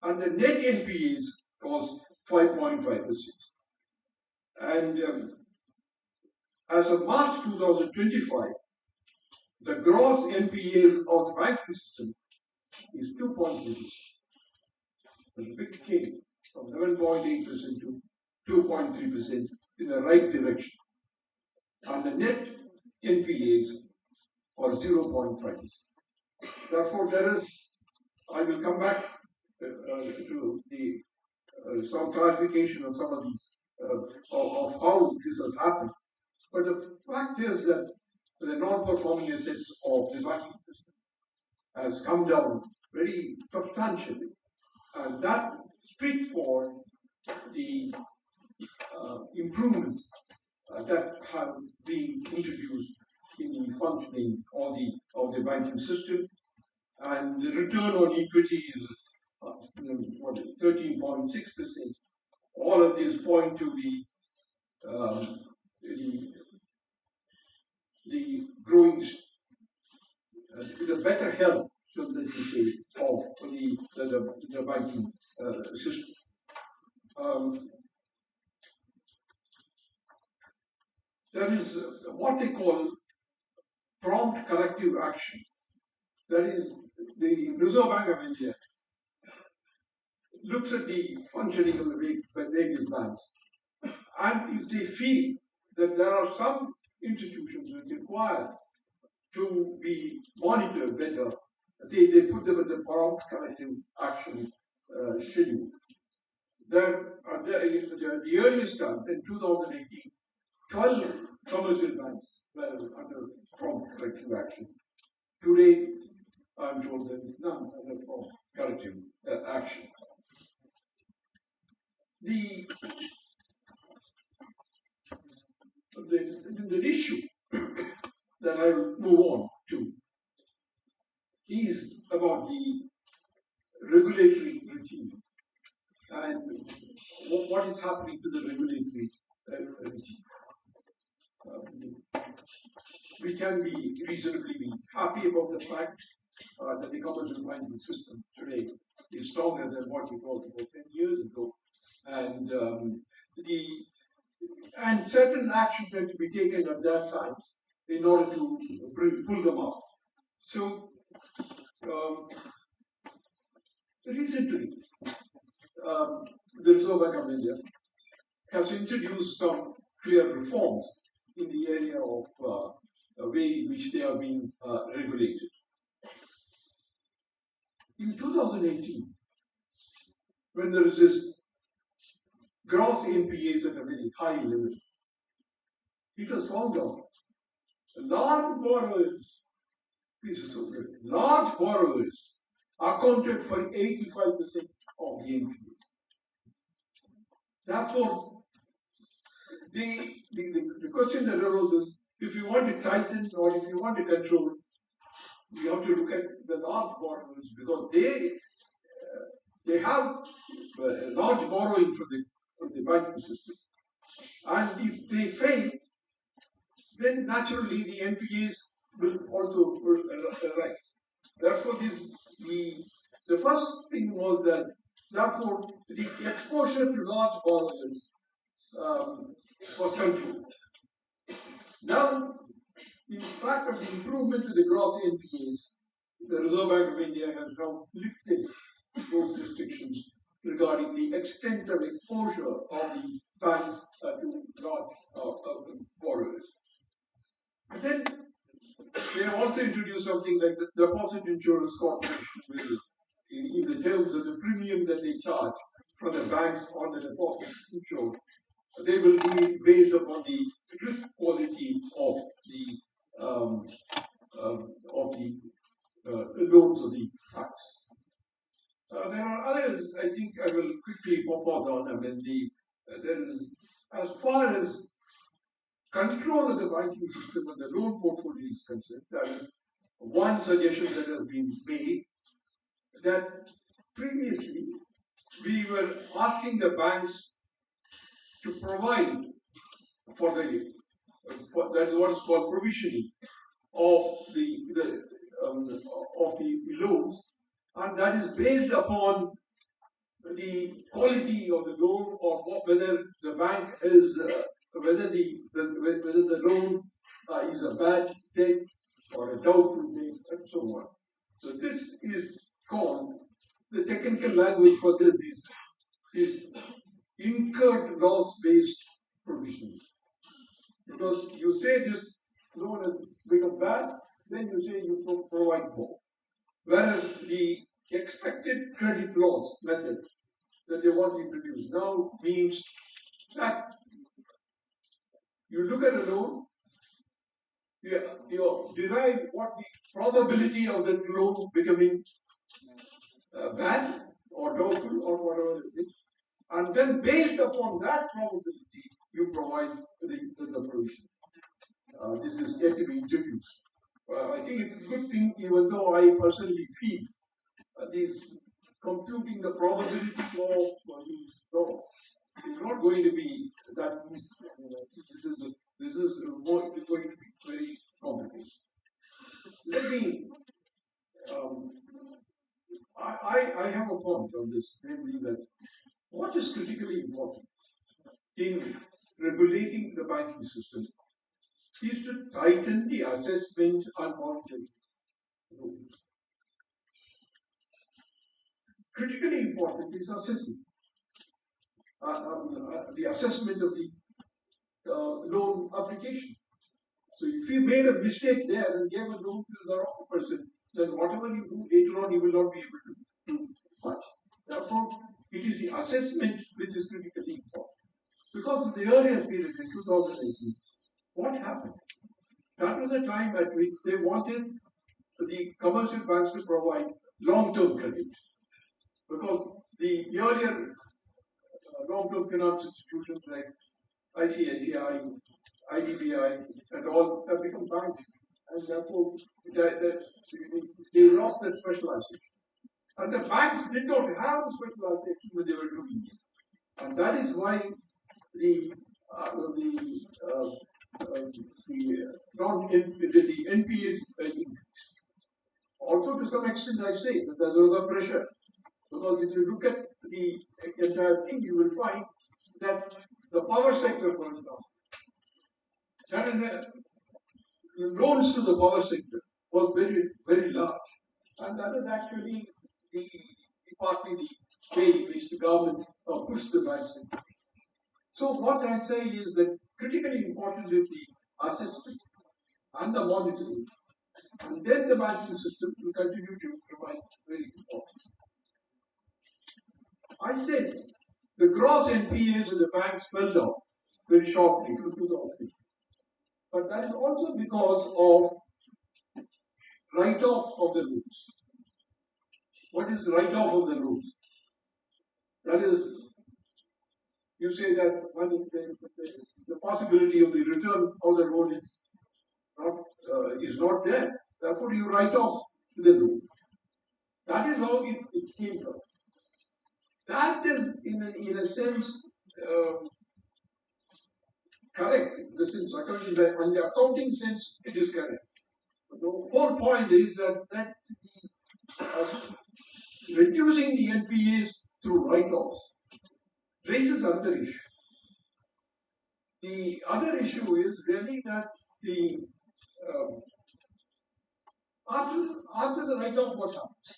and the net NPAs was 5.5%. And as of March 2025, the gross NPAs of the banking system is 2.3%. There's a big change from 11.8% to 2.3% in the right direction. And the net NPAs are 0.5%. Therefore, there is, I will come back to the some clarification of some of these, of how this has happened. But the fact is that the non-performing assets of the banking system has come down very substantially. And that speaks for the improvements that have been introduced in the functioning of the banking system. And the return on equity is 13.6%. All of these point to the growing, the better health, so that you say, of the banking system. There is what they call prompt corrective action. That is, the Reserve Bank of India looks at the functioning of the various banks, and if they feel that there are some institutions which require to be monitored better, they put them in the prompt corrective action schedule. The earliest time, in 2018, 12 commercial banks were under prompt corrective action. Today, I'm told there is none under prompt corrective action. The issue that I will move on to is about the regulatory regime and what is happening to the regulatory regime. We can be reasonably happy about the fact that the commercial banking system today is stronger than what it was about 10 years ago, and certain actions had to be taken at that time in order to pull them up. So recently, the Reserve Bank of India has introduced some clear reforms in the area of the way in which they are being regulated. In 2018, when there is this gross NPAs at a very high level, it was found out large borrowers accounted for 85% of the NPAs. Therefore, the question that arose is, if you want to tighten or if you want to control, we have to look at the large borrowers, because they have a large borrowing from the banking system, and if they fail, then naturally the NPAs will also rise. Therefore, the first thing was that, therefore, the exposure to large borrowers was controlled. Now, in fact of the improvement to the gross NPAs, the Reserve Bank of India has now lifted those restrictions regarding the extent of exposure of the banks to large borrowers. And then they have also introduced something like the Deposit Insurance Corporation will, in the terms of the premium that they charge from the banks on the deposit insurance, they will be based upon the risk quality of the loans of the banks. There are others. I think I will quickly pause on. I mean, there is, as far as control of the banking system and the loan portfolio is concerned, that is one suggestion that has been made, that previously we were asking the banks to provide for that is what is called provisioning of the loans, and that is based upon the quality of the loan or whether the bank is whether the loan is a bad debt or a doubtful debt and so on. So this is called, the technical language for this is incurred loss based provisioning. Because you say this loan has become bad, then you say you provide more. Whereas the expected credit loss method that they want to introduce now means that you look at a loan, you derive what the probability of that loan becoming bad or doubtful or whatever it is, and then based upon that probability, you provide the provision. This is yet to be introduced. I think it's a good thing, even though I personally feel this computing the probability of these laws is not going to be that easy. This is going to be very complicated. Let me. I have a point on this, namely that what is critically important in regulating the banking system is to tighten the assessment and monitoring rules. Critically important is assessing the assessment of the loan application. So if you made a mistake there and gave a loan to the wrong person, then whatever you do later on, you will not be able to do much. Therefore, it is the assessment which is critically important. Because in the earlier period, in 2018, what happened? That was a time at which they wanted the commercial banks to provide long-term credit. Because the earlier long-term finance institutions like ICICI, IDBI, and all have become banks, and therefore they lost their specialization. And the banks did not have the specialization when they were doing it, and that is why the NPAs increased. Also, to some extent, I say that there was a pressure, because if you look at the entire thing, you will find that the power sector, for example, that is the loans to the power sector was very, very large. And that is actually partly the way in which the government pushed the banks. So what I say is that critically important is the assessment and the monitoring. And then the banking system will continue to remain very important. I said the gross NPAs of the banks fell down very sharply from 2008. But that is also because of write-off of the loans. What is write-off of the loans? That is, you say that the possibility of the return of the loan is not there. Therefore, you write off the loan. That is how it came out. That is, in a sense, correct. In the sense, in the accounting sense, it is correct. But the whole point is that reducing the NPAs through write-offs raises another issue. The other issue is really that the after the write-off, what happens?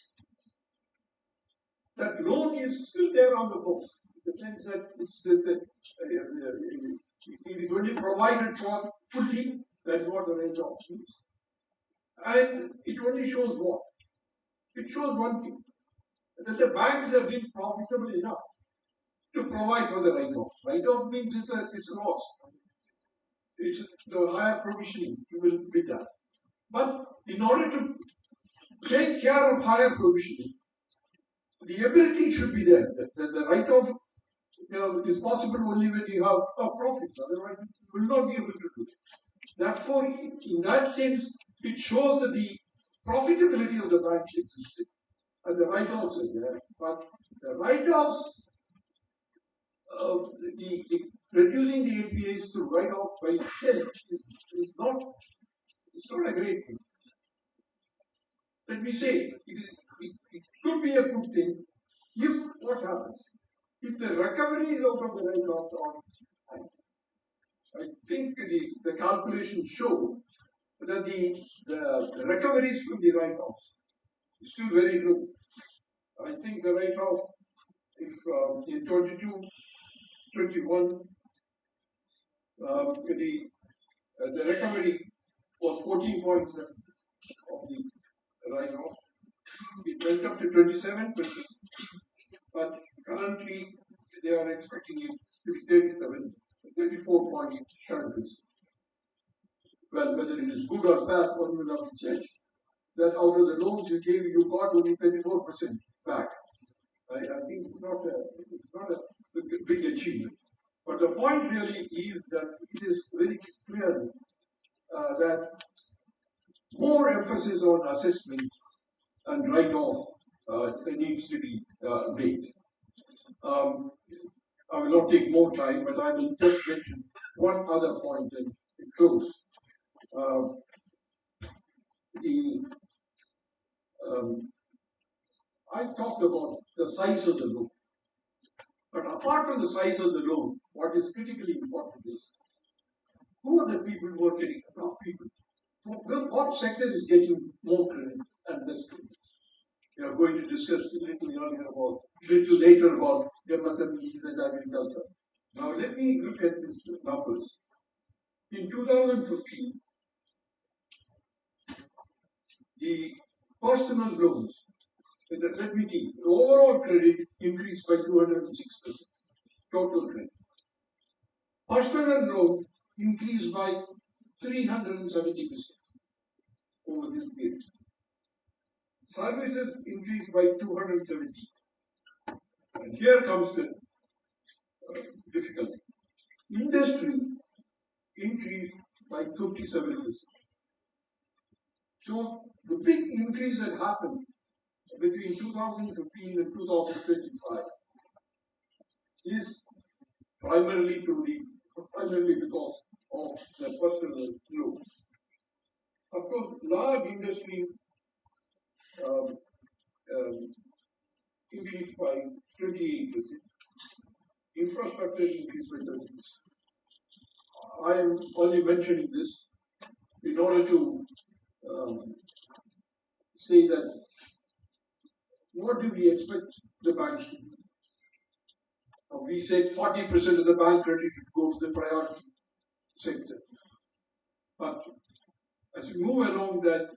That loan is still there on the books, in the sense that it is only provided for fully. That is what the write-off means, and it only shows what? It shows one thing, that the banks have been profitable enough to provide for the write-off. Write-off means it's a loss. It's the higher provisioning you will be done. But in order to take care of higher provisioning, the ability should be there. The write-off is possible only when you have a profit. Otherwise, you will not be able to do it. Therefore, in that sense, it shows that the profitability of the bank existed, and the write-offs are there. But the write-offs, reducing the NPAs to write-off by itself is not a great thing. Let me say, it could be a good thing If what happens? If the recovery is out of the write-offs, I think the calculations show that the recoveries from the write-offs is still very low. I think the write-off, if in 22, 21, the recovery was 14.7 of the write-off. It went up to 27%, but currently they are expecting it to be 34.7%. Well, whether it is good or bad, one will have to judge. That out of the loans you gave, you got only 34% back. I think it's not a big achievement. But the point really is that it is very clear that more emphasis on assessment and write-off needs to be made. I will not take more time, but I will just mention one other point and close. I talked about the size of the loan. But apart from the size of the loan, what is critically important is who are the people who are getting the top people? What sector is getting more credit and less credit? We are going to discuss a little later about MSMEs and agriculture. Now let me look at these numbers. In 2015, the personal loans, let me think, the overall credit increased by 206%, total credit. Personal loans increased by 370% over this period. Services increased by 270. And here comes the difficulty. Industry increased by 57%. So the big increase that happened between 2015 and 2025 is primarily because of the personal loans. Of course, large industry increased by 28%. Infrastructure increased by 30%. I am only mentioning this in order to say that what do we expect the banks to do? We said 40% of the bank credit goes to the priority sector. But as we move along that,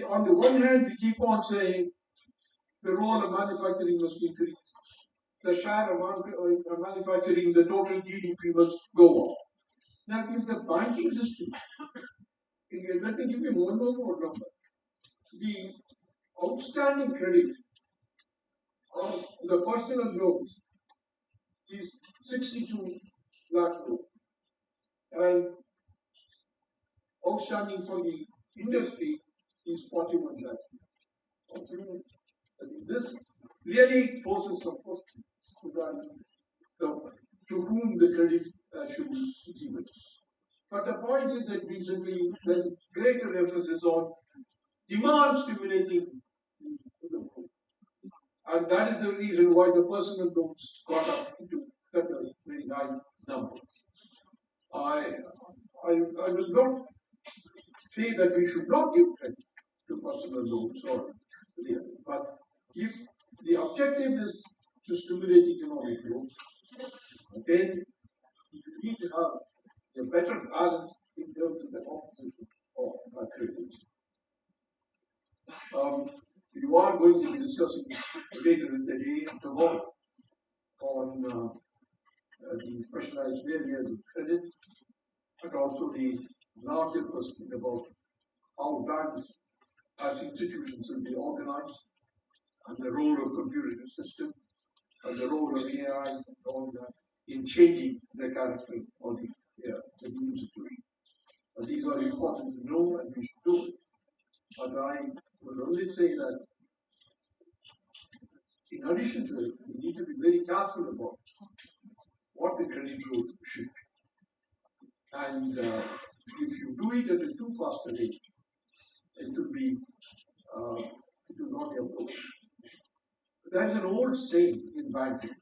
on the one hand, we keep on saying the role of manufacturing must increase. The share of manufacturing, the total GDP must go up. Now, if the banking system, let me give you one more number. The outstanding credit of the personal loans is 62 lakh crore, and outstanding for the industry is 41 lakh. Okay. This really poses some questions regarding to whom the credit should be given. But the point is that recently there is greater emphasis on demand stimulating the growth. And that is the reason why the personal loans got up into such a very high number. I will not say that we should not give credit to personal loans, but if the objective is to stimulate economic growth, then you need to have a better balance in terms of the composition of credit. You are going to be discussing later in the day and tomorrow on the specialized areas of credit, and also the larger question about how banks as institutions will be organized, and the role of computer system, and the role of AI and all that in changing the character of the institution. These are important to know, and we should do it. But I will only say that in addition to it, we need to be very careful about what the credit growth should be. And if you do it at a too fast a rate, it will not be approached. There is an old saying in banking: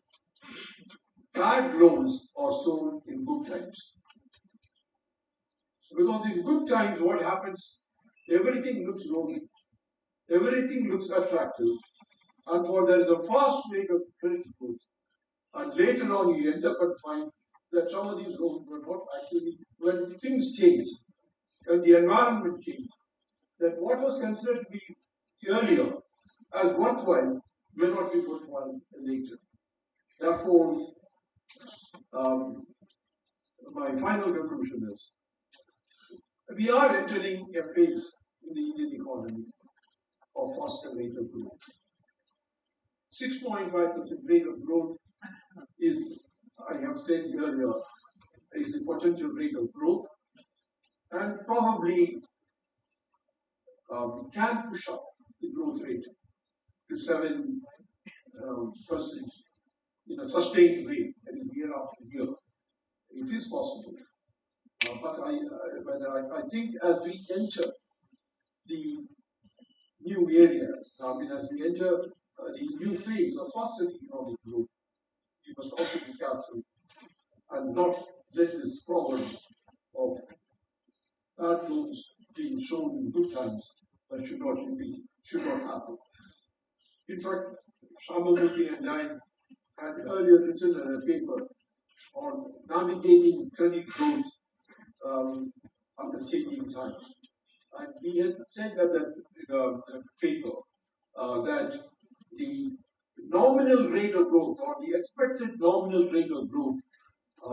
bad loans are sold in good times. Because in good times, what happens? Everything looks rosy, everything looks attractive, and for there is a fast rate of credit growth. And later on, you end up and find that some of these loans were not actually, when things change, when the environment changes, that what was considered to be earlier as worthwhile may not be worthwhile later. Therefore, my final conclusion is we are entering a phase in the Indian economy of faster rate of growth. 6.5% rate of growth is, I have said earlier, is a potential rate of growth, and probably can push up the growth rate to 7% in a sustained way, and year after year. It is possible. But I think as we enter the new area, as we enter the new phase of faster economic growth, we must also be careful and not let this problem of bad loans being shown in good times that should not repeat, should not happen. In fact, Sambhamurthy and I had earlier written a paper on navigating credit growth under changing times. And we had said that the paper that the nominal rate of growth or the expected nominal rate of growth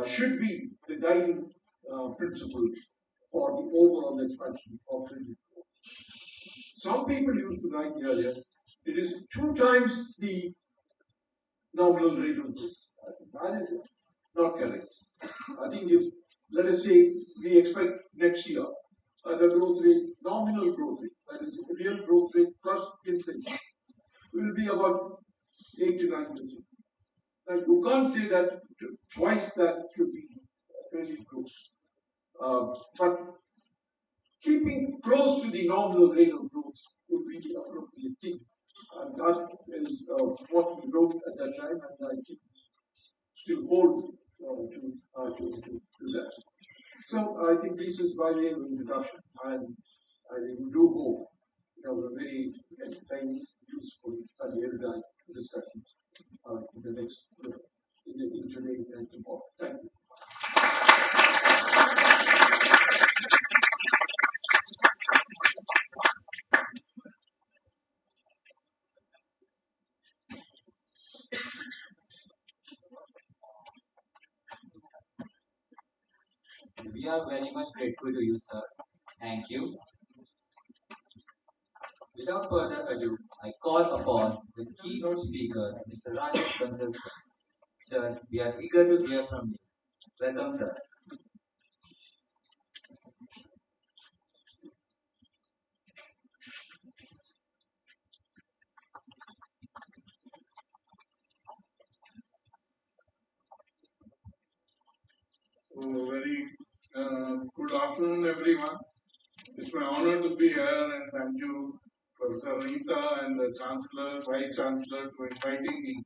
should be the guiding principle for the overall expansion of credit growth. Some people used to write earlier, it is 2 times the nominal rate of growth. That is not correct. I think if, let us say, we expect next year the growth rate, nominal growth rate, that is real growth rate plus inflation, will be about 8 to 9%. Now you can't say that twice that should be credit growth. But keeping close to the nominal rate of growth would be the appropriate thing. And that is what we wrote at that time, and I think still hold to that. So I think this is by way of introduction, and I do hope we have a very entertaining, useful, and erudite discussion in the next, in today and tomorrow. Thank you. We are very much grateful to you, sir. Thank you. Without further ado, I call upon the keynote speaker, Mr. Rajesh Bansal, sir. Sir, we are eager to hear from you. Welcome, sir. So, very good afternoon, everyone. It's my honor to be here, and thank you, Professor Rita and the Chancellor, Vice Chancellor, for inviting me.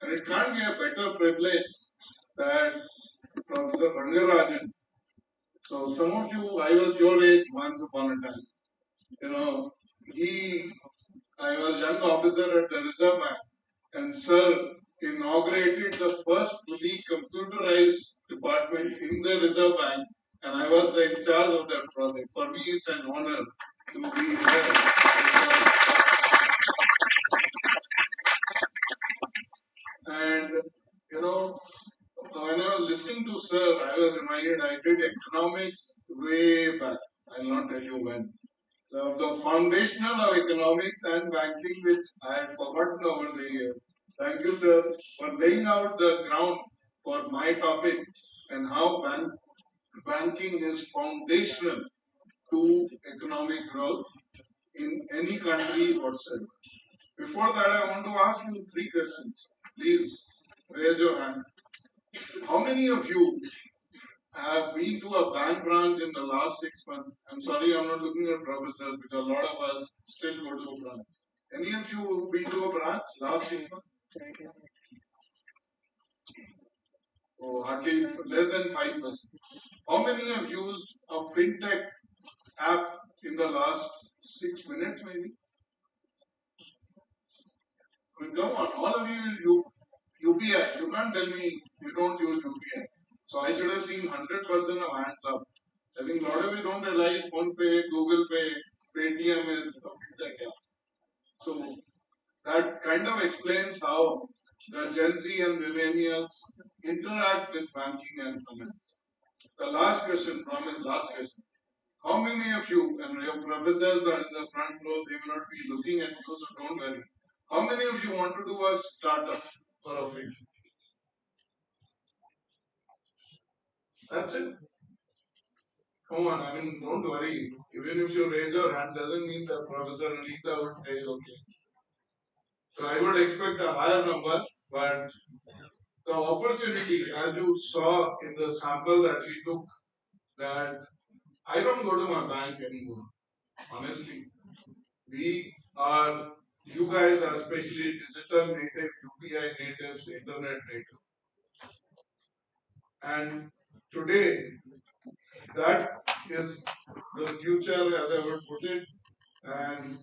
And it can't be a better privilege than Professor Rangarajan. So, some of you, I was your age once upon a time. You know, I was young officer at the Reserve Bank, and Sir inaugurated the first fully computerized department in the Reserve Bank, and I was in charge of that project. For me, it's an honor to be here. And, you know, when I was listening to Sir, I was reminded I did economics way back. I'll not tell you when. The foundational of economics and banking, which I had forgotten over the years. Thank you, sir, for laying out the ground for my topic and how banking is foundational to economic growth in any country whatsoever. Before that, I want to ask you 3 questions. Please raise your hand. How many of you have been to a bank branch in the last 6 months? I'm sorry, I'm not looking at professors because a lot of us still go to a branch. Any of you been to a branch last 6 months? Oh, hardly less than 5%. How many have used a fintech app in the last 6 minutes, maybe? I mean, come on, all of you use UPI. You can't tell me you don't use UPI. So I should have seen 100% of hands up. I think a lot of you don't realize PhonePe, Google Pay, Paytm is a fintech app. So that kind of explains how the Gen Z and millennials interact with banking and finance. The last question, promise, last question. How many of you, and your professors are in the front row, they may not be looking at you, so don't worry. How many of you want to do a startup for a free? That's it. Come on, I mean, don't worry. Even if you raise your hand, doesn't mean the Professor Anita would say okay. So I would expect a higher number, but the opportunity, as you saw in the sample that we took, that I don't go to my bank anymore. Honestly, you guys are especially digital native, UPI natives, internet native. And today, that is the future, as I would put it. And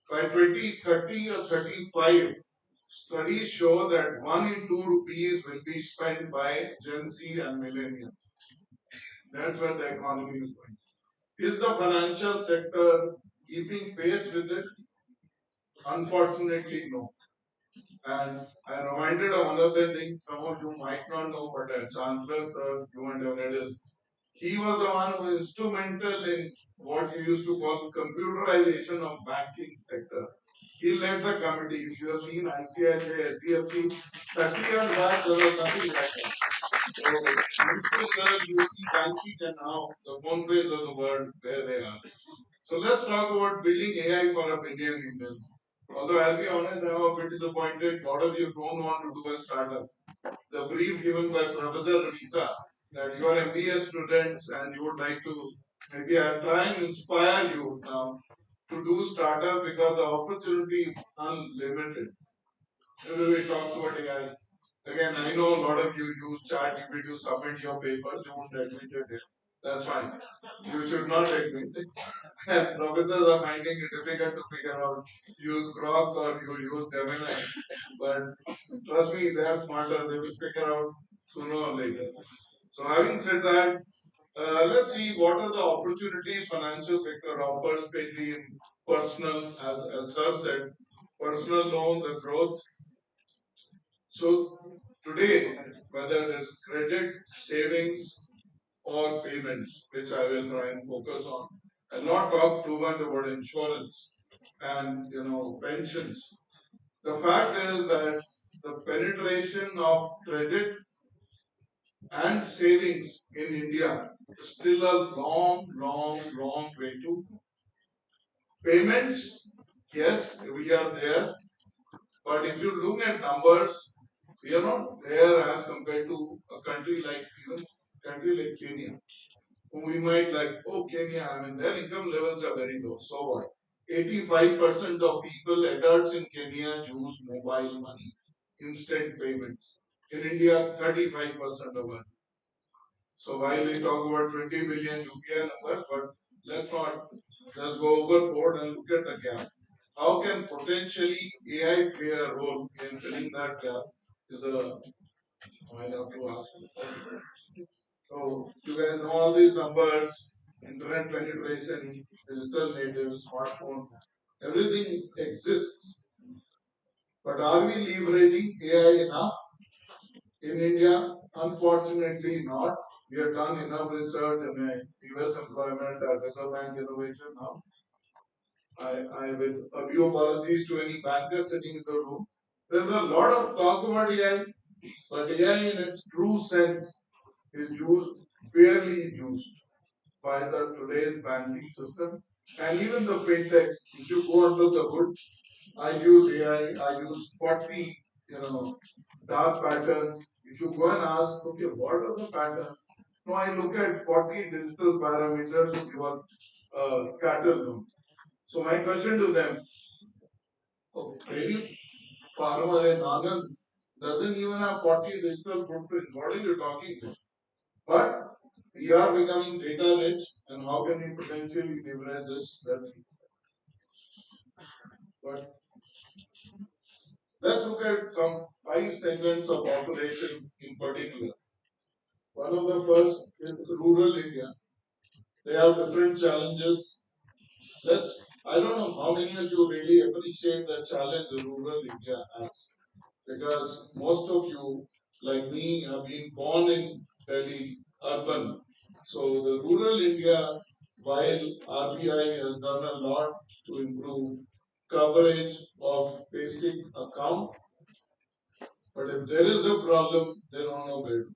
by 2030 or 35, studies show that 1 in 2 rupees will be spent by Gen Z and millennials. That's where the economy is going. Is the financial sector keeping pace with it? Unfortunately, no. And I reminded of another thing some of you might not know, but Chancellor Sir, you and your he was the one who was instrumental in what you used to call computerization of banking sector. He led the committee. If you have seen ICICI, SDFC, 30 years back, there was nothing like that. So, Minister Sir, you see banking and now the phone pays of the world where they are. So let's talk about building AI for a billion Indians. Although I'll be honest, I'm a bit disappointed. A lot of you don't want to do a startup. The brief given by Professor Rita that you are MBA students and you would like to maybe I'll try and inspire you now to do startup because the opportunity is unlimited. Everybody talks about AI. Again, I know a lot of you use ChatGPT to submit your papers. You won't admit it. That's fine. You should not admit it. And professors are finding it difficult to figure out use Grok or you use Gemini. But trust me, they are smarter. They will figure out sooner or later. So having said that, let's see what are the opportunities financial sector offers, especially in personal, as Sir said, personal loan, the growth. So today, whether it is credit, savings, or payments, which I will try and focus on. I'll not talk too much about insurance and pensions. The fact is that the penetration of credit and savings in India is still a long, long, long way to go. Payments, yes, we are there, but if you look at numbers, we are not there as compared to a country like Kenya. We might like, oh, Kenya, I mean, their income levels are very low. So what? 85% of people, adults in Kenya, use mobile money, instant payments. In India, 35% of it. So while we talk about 20 billion UPI numbers, but let's not just go overboard and look at the gap. How can potentially AI play a role in filling that gap? Is a I have to ask. So you guys know all these numbers, internet penetration, digital native, smartphone, everything exists. But are we leveraging AI enough in India? Unfortunately not. We have done enough research in US employment at Reserve Bank Innovation now. I will give apologies to any bankers sitting in the room. There's a lot of talk about AI, but AI in its true sense is used, barely used by the today's banking system and even the fintechs. If you go under the hood, I use AI, I use 40, dark patterns. If you go and ask, okay, what are the patterns? No, I look at 40 digital parameters to give a cattle loan. So my question to them, a dairy farmer in Anand doesn't even have 40 digital footprints. What are you talking about? But we are becoming data rich, and how can we potentially leverage this? But let's look at some 5 segments of population in particular. One of the first is rural India. They have different challenges. I don't know how many of you really appreciate the challenge rural India has. Because most of you, like me, have been born in Delhi, urban. So the rural India, while RBI has done a lot to improve coverage of basic account, but if there is a problem, they don't know where to.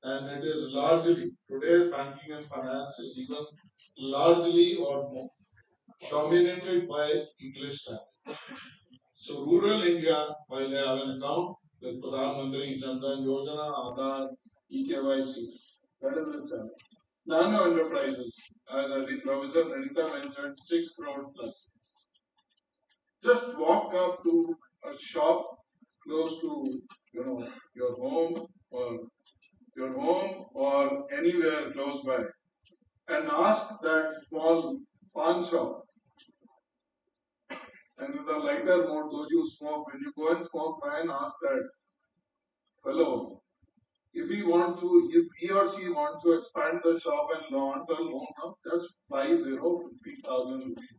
And it is largely, today's banking and finance is even largely or more dominated by English language. So rural India, while they have an account with Pradhan Mantri Jan Dhan Yojana, Aadhaar, eKYC, that is the challenge. Nano enterprises, as I think Professor Nanita mentioned, 6 crore plus. Just walk up to a shop close to your home or anywhere close by and ask that small pawn shop. And in the lighter mode, those you smoke, when you go and smoke, try and ask that fellow if he or she wants to expand the shop and want a loan of just 50,000 rupees,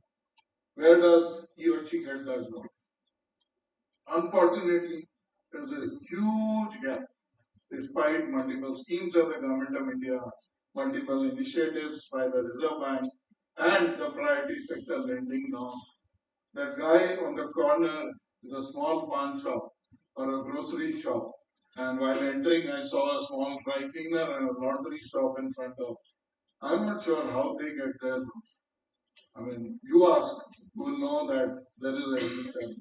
where does he or she get that loan? Unfortunately, there's a huge gap despite multiple schemes of the Government of India, multiple initiatives by the Reserve Bank, and the priority sector lending norms. The guy on the corner with a small pawn shop or a grocery shop, and while entering, I saw a small dry cleaner and a laundry shop in front of. I'm not sure how they get there. I mean, you ask, you will know that there is a reason.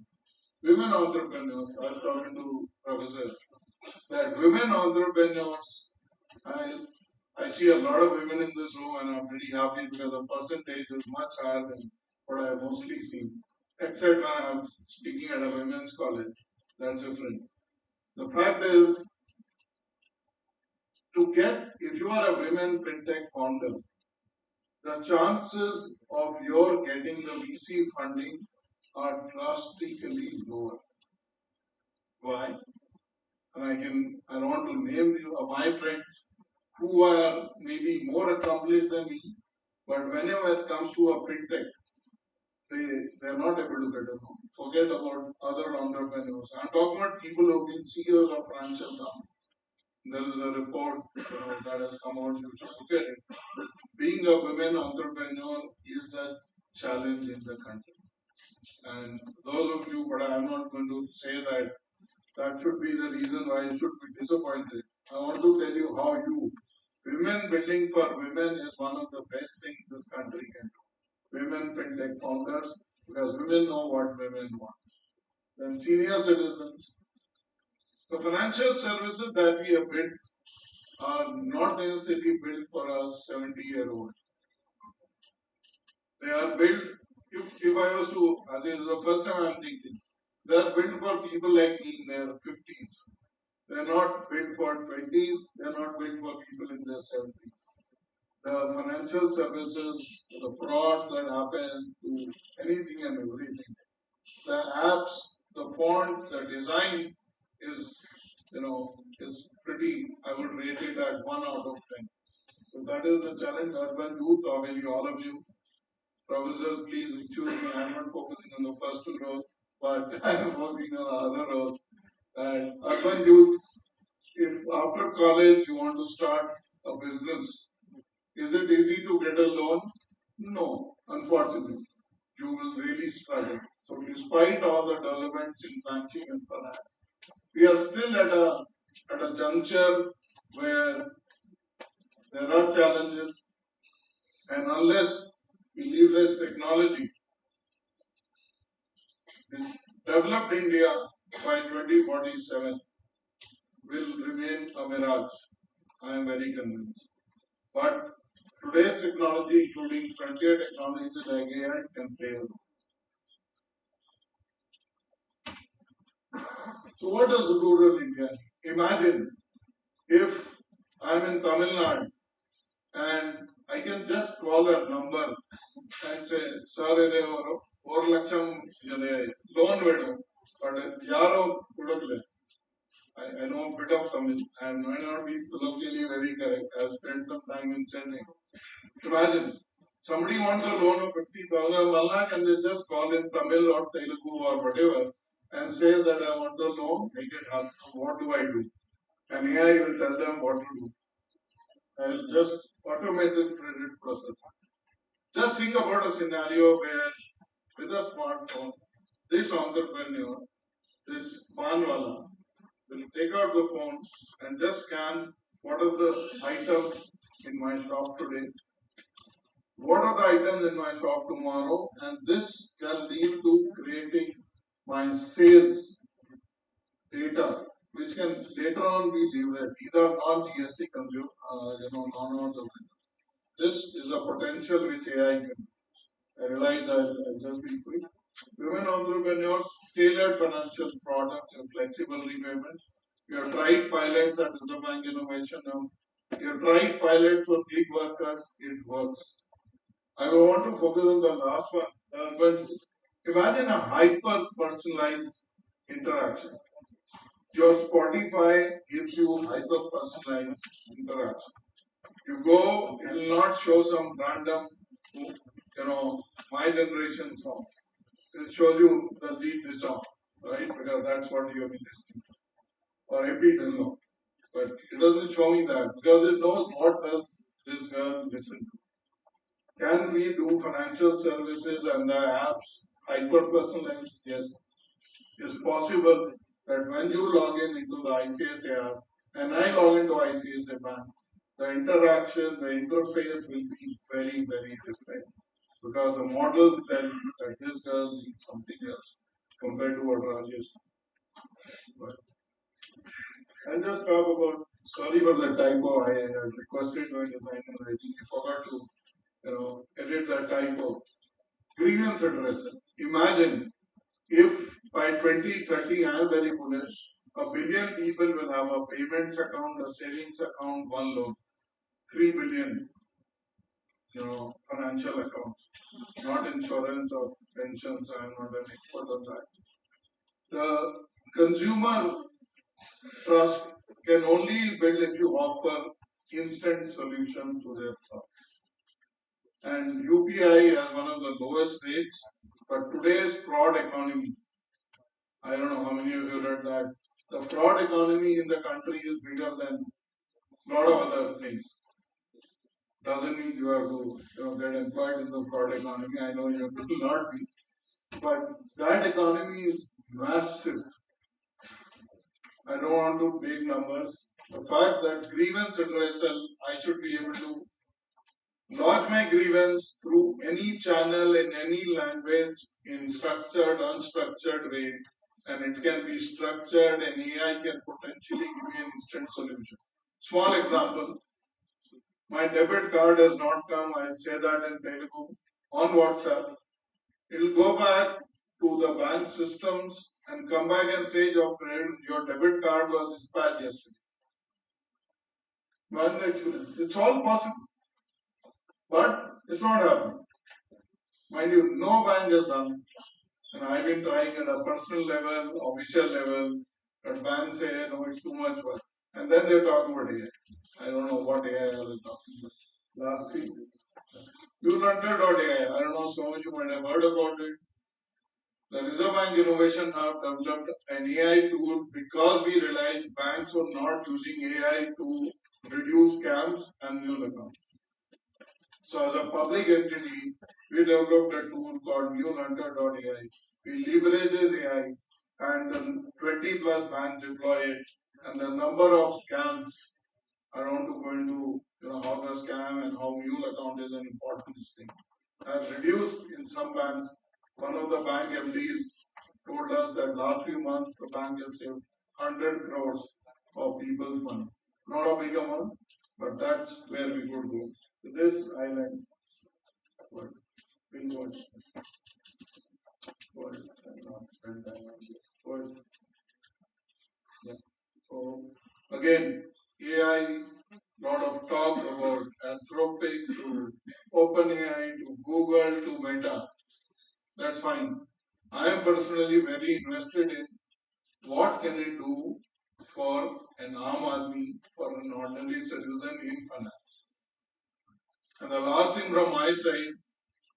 Women entrepreneurs, I was talking to Professor, that women entrepreneurs, I see a lot of women in this room and I'm pretty happy because the percentage is much higher than what I have mostly seen. Except when I'm speaking at a women's college, that's different. The fact is, if you are a women fintech founder, the chances of your getting the VC funding are drastically lower. Why? And I don't want to name you my friends who are maybe more accomplished than me, but whenever it comes to a fintech, they're not able to get a loan. Forget about other entrepreneurs. I'm talking about people who've been CEOs of financial companies. There is a report that has come out. You should look at it. Being a women entrepreneur is a challenge in the country. And those of you, but I'm not going to say that should be the reason why you should be disappointed. I want to tell you how women building for women is one of the best things this country can do. Women fintech founders, because women know what women want. Then senior citizens. The financial services that we have built are not necessarily built for a 70-year-old. They are built, if I was to, as this is the first time I'm thinking, they are built for people like me in their 50s. They are not built for 20s, they are not built for people in their 70s. The financial services, the frauds that happen to anything and everything. The apps, the font, the design is pretty, I would rate it at 1 out of 10. So that is the challenge. Urban youth, or maybe all of you, professors, please excuse me, I'm not focusing on the first 2 rows, but I'm focusing on the other rows. And urban youth, if after college you want to start a business, is it easy to get a loan? No, unfortunately. You will really struggle. So despite all the developments in banking and finance, we are still at a juncture where there are challenges, and unless we leverage technology, developed India by 2047 will remain a mirage. I am very convinced. But today's technology, including frontier technologies like AI, can play a role. So what does rural India need? Imagine if I'm in Tamil Nadu and I can just call a number and say, sorry, one laksham loan vedu, but yaro kudagale. I know a bit of Tamil. I might not be colloquially very correct. I've spent some time in Chennai. Imagine somebody wants a loan of 50,000 1 lakh and they just call in Tamil or Telugu or whatever and say that I want the loan, make it happen. What do I do? And AI will tell them what to do. I'll just automated credit process. Just think about a scenario where with a smartphone, this entrepreneur, this manwala, will take out the phone and just scan what are the items in my shop today, what are the items in my shop tomorrow, and this can lead to creating my sales data, which can later on be leveraged. These are non-GST consumer, non-entrepreneurs. This is a potential which AI can. I realize I'll just be quick. Women entrepreneurs, tailored financial products and flexible repayment. We have tried pilots at Reserve Bank Innovation now. We have tried pilots for gig workers. It works. I want to focus on the last one. But imagine a hyper personalized interaction. Your Spotify gives you hyper personalized interaction. You go, it will not show some random, my generation songs. It shows you the lead the song, right? Because that's what you have been listening to. Or AP Dillo. But it doesn't show me that because it knows what does this girl listen to. Can we do financial services and the apps hyper personalized? Yes. It's possible that when you log in into the ICICI app and I log into ICICI Bank, the interaction, the interface will be very, very different because the models tell that this girl needs something else compared to what Rajesh. But I'll just talk about, sorry for the typo, I had requested my designer, I think he forgot to edit that typo. Grievance addressal. Imagine if by 2030, I am very bullish, a billion people will have a payments account, a savings account, one loan. 3 billion, financial accounts, not insurance or pensions. I am not an expert on that. The consumer trust can only build if you offer instant solution to their problem. And UPI has one of the lowest rates, but today's fraud economy, I don't know how many of you read that. The fraud economy in the country is bigger than a lot of other things. Doesn't mean you have to get employed in the fraud economy. I know you will not be. But that economy is massive. I don't want to big numbers. The fact that grievance addressal, I should be able to lodge my grievance through any channel in any language in structured, unstructured way, and it can be structured and AI can potentially give me an instant solution. Small example, my debit card has not come, I'll say that in Telugu, on WhatsApp. It will go back to the bank systems and come back and say your debit card was dispatched yesterday. One experience. It's all possible. But it's not happening. Mind you, no bank has done it. And I've been trying at a personal level, official level, but banks say, no, it's too much work. And then they're talking about AI. I don't know what AI are they talking about. Lastly, YouLearnter.ai. I don't know so much you might have heard about it. The Reserve Bank Innovation Hub developed an AI tool because we realized banks were not using AI to reduce scams and mule accounts. So as a public entity, we developed a tool called YouLearnter.ai. We leverages AI and the 20 plus banks deploy it, and the number of scams, I don't want to go into how the scam and how mule account is an important thing, has reduced in some banks. One of the bank MDs told us that last few months the bank has saved 100 crores of people's money. Not a big amount, but that's where we could go. So this island, what? What? What? I not spend time on this. What? So again, AI, lot of talk about Anthropic to OpenAI to Google to Meta. That's fine. I am personally very invested in what can it do for an arm army, for an ordinary citizen in finance. And the last thing from my side,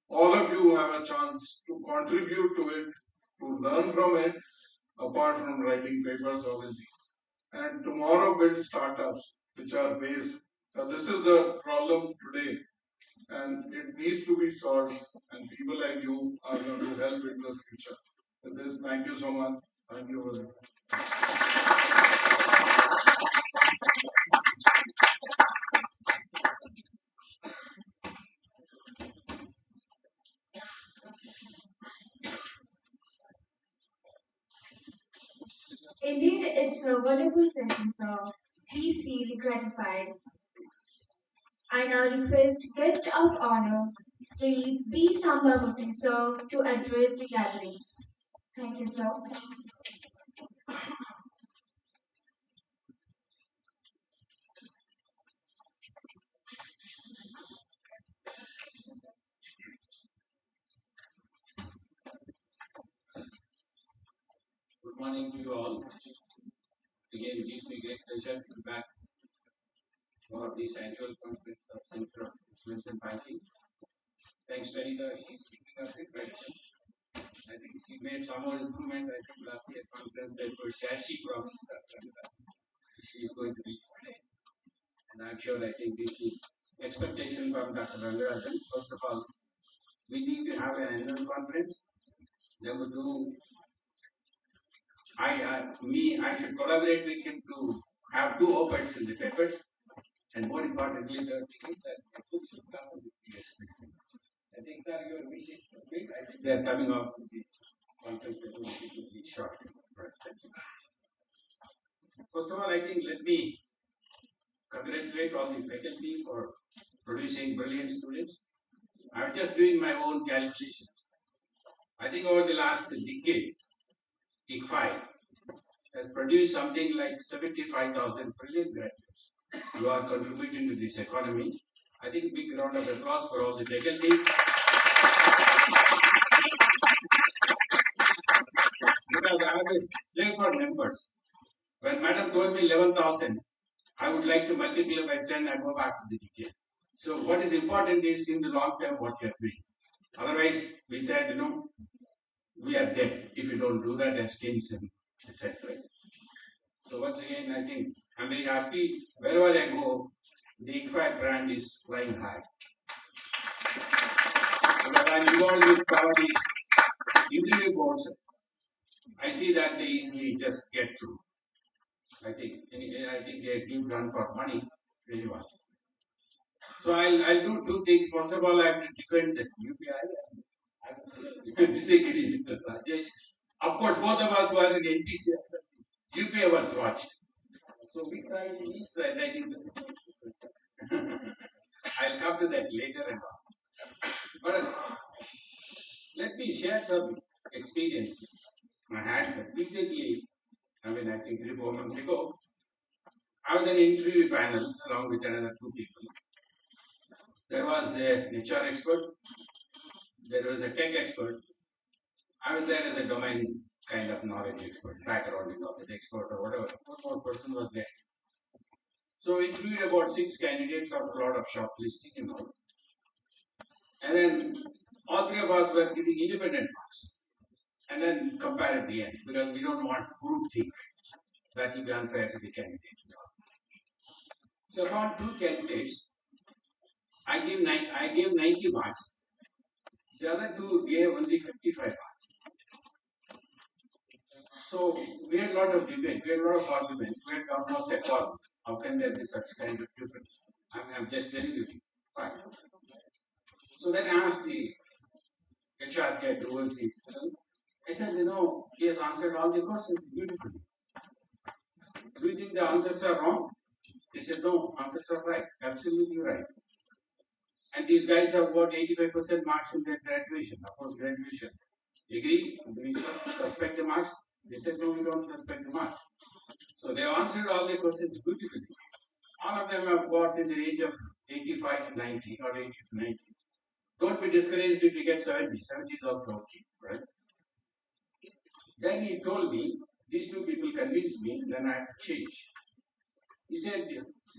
all of you have a chance to contribute to it, to learn from it, apart from writing papers obviously. And tomorrow build startups which are based. So this is the problem today and it needs to be solved and people like you are going to help in the future. With this, thank you so much. Thank you very much. Indeed, it's a wonderful session, sir. We feel gratified. I now request guest of honor, Sri B. Sambhamurthy, sir, to address the gathering. Thank you, sir. Good morning to you all. Again, it gives me great pleasure to be back for this annual conference of Center of Excellence in Banking. Thanks to Anita, she's keeping up with tradition. I think she made some more improvement. I think last year conference that was she promised that she is going to reach today. And I'm sure I think this is expectation from Dr. Rangarajan. First of all, we need to have an annual conference. Number two, I should collaborate with him to have two opens in the papers. And more importantly, the thing is that the food should come with the I think, sir, your wishes to big. I think they are coming up with this conference that will be shortly. Right. Thank you. First of all, I think let me congratulate all the faculty for producing brilliant students. I'm just doing my own calculations. I think over the last decade, IFHE has produced something like 75,000 brilliant graduates who are contributing to this economy. I think big round of applause for all the faculty. Because I have a play for numbers. When Madam told me 11,000, I would like to multiply by 10 and go back to the decade. So what is important is in the long term what you are doing. Otherwise, we said, we are dead if you don't do that as Kings and etc. So once again, I think I'm very happy. Wherever I go, the IFHE brand is flying high. Because I'm involved with some of these interview boards, I see that they easily just get through. I think they give run for money very well. So I'll do two things. First of all, I have to defend the UPI. I disagree with Rajesh. Of course, both of us were in NTC. UPI was watched. So which side is side? I think I'll come to that later and all. But let me share some experience I had recently. I think 3-4 months ago, I was in an interview panel along with another two people. There was an HR expert, there was a tech expert. I was there as a domain kind of knowledge expert, background in knowledge expert or whatever. One more person was there. So we interviewed about 6 candidates of a lot of shortlisting and all. And then all 3 of us were giving independent marks. And then compare at the end because we don't want group think. That will be unfair to the candidate. So for 2 candidates, I gave 90 marks. The other 2 gave only 55 marks. So we had a lot of debate, we had a lot of argument, we had almost a call. How can there be such kind of difference? I'm just telling you. Fine. So then I asked the HR head who was the assistant. I said, he has answered all the questions beautifully. Do you think the answers are wrong? They said, no, answers are right, absolutely right. And these guys have got 85% marks in their graduation, post graduation. Agree? Do we suspect the marks? They said, no, we don't suspect the marks. So they answered all the questions beautifully. All of them have got in the age of 85 to 90 or 80 to 90. Don't be discouraged if you get 70. 70 is also okay, right? Then he told me, these two people convinced me, then I have to change. He said,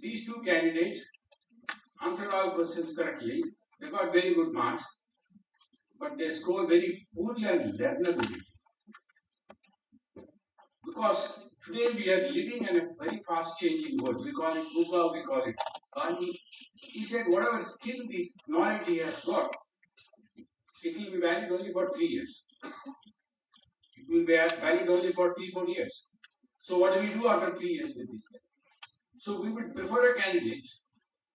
these two candidates answered all questions correctly. They got very good marks, but they score very poorly on learnability. Because today we are living in a very fast changing world. We call it VUCA, we call it Gandhi. He said, whatever skill this knowledge he has got, it will be valid only for 3 years. It will be valid only for 3-4 years. So what do we do after 3 years with this guy? So we would prefer a candidate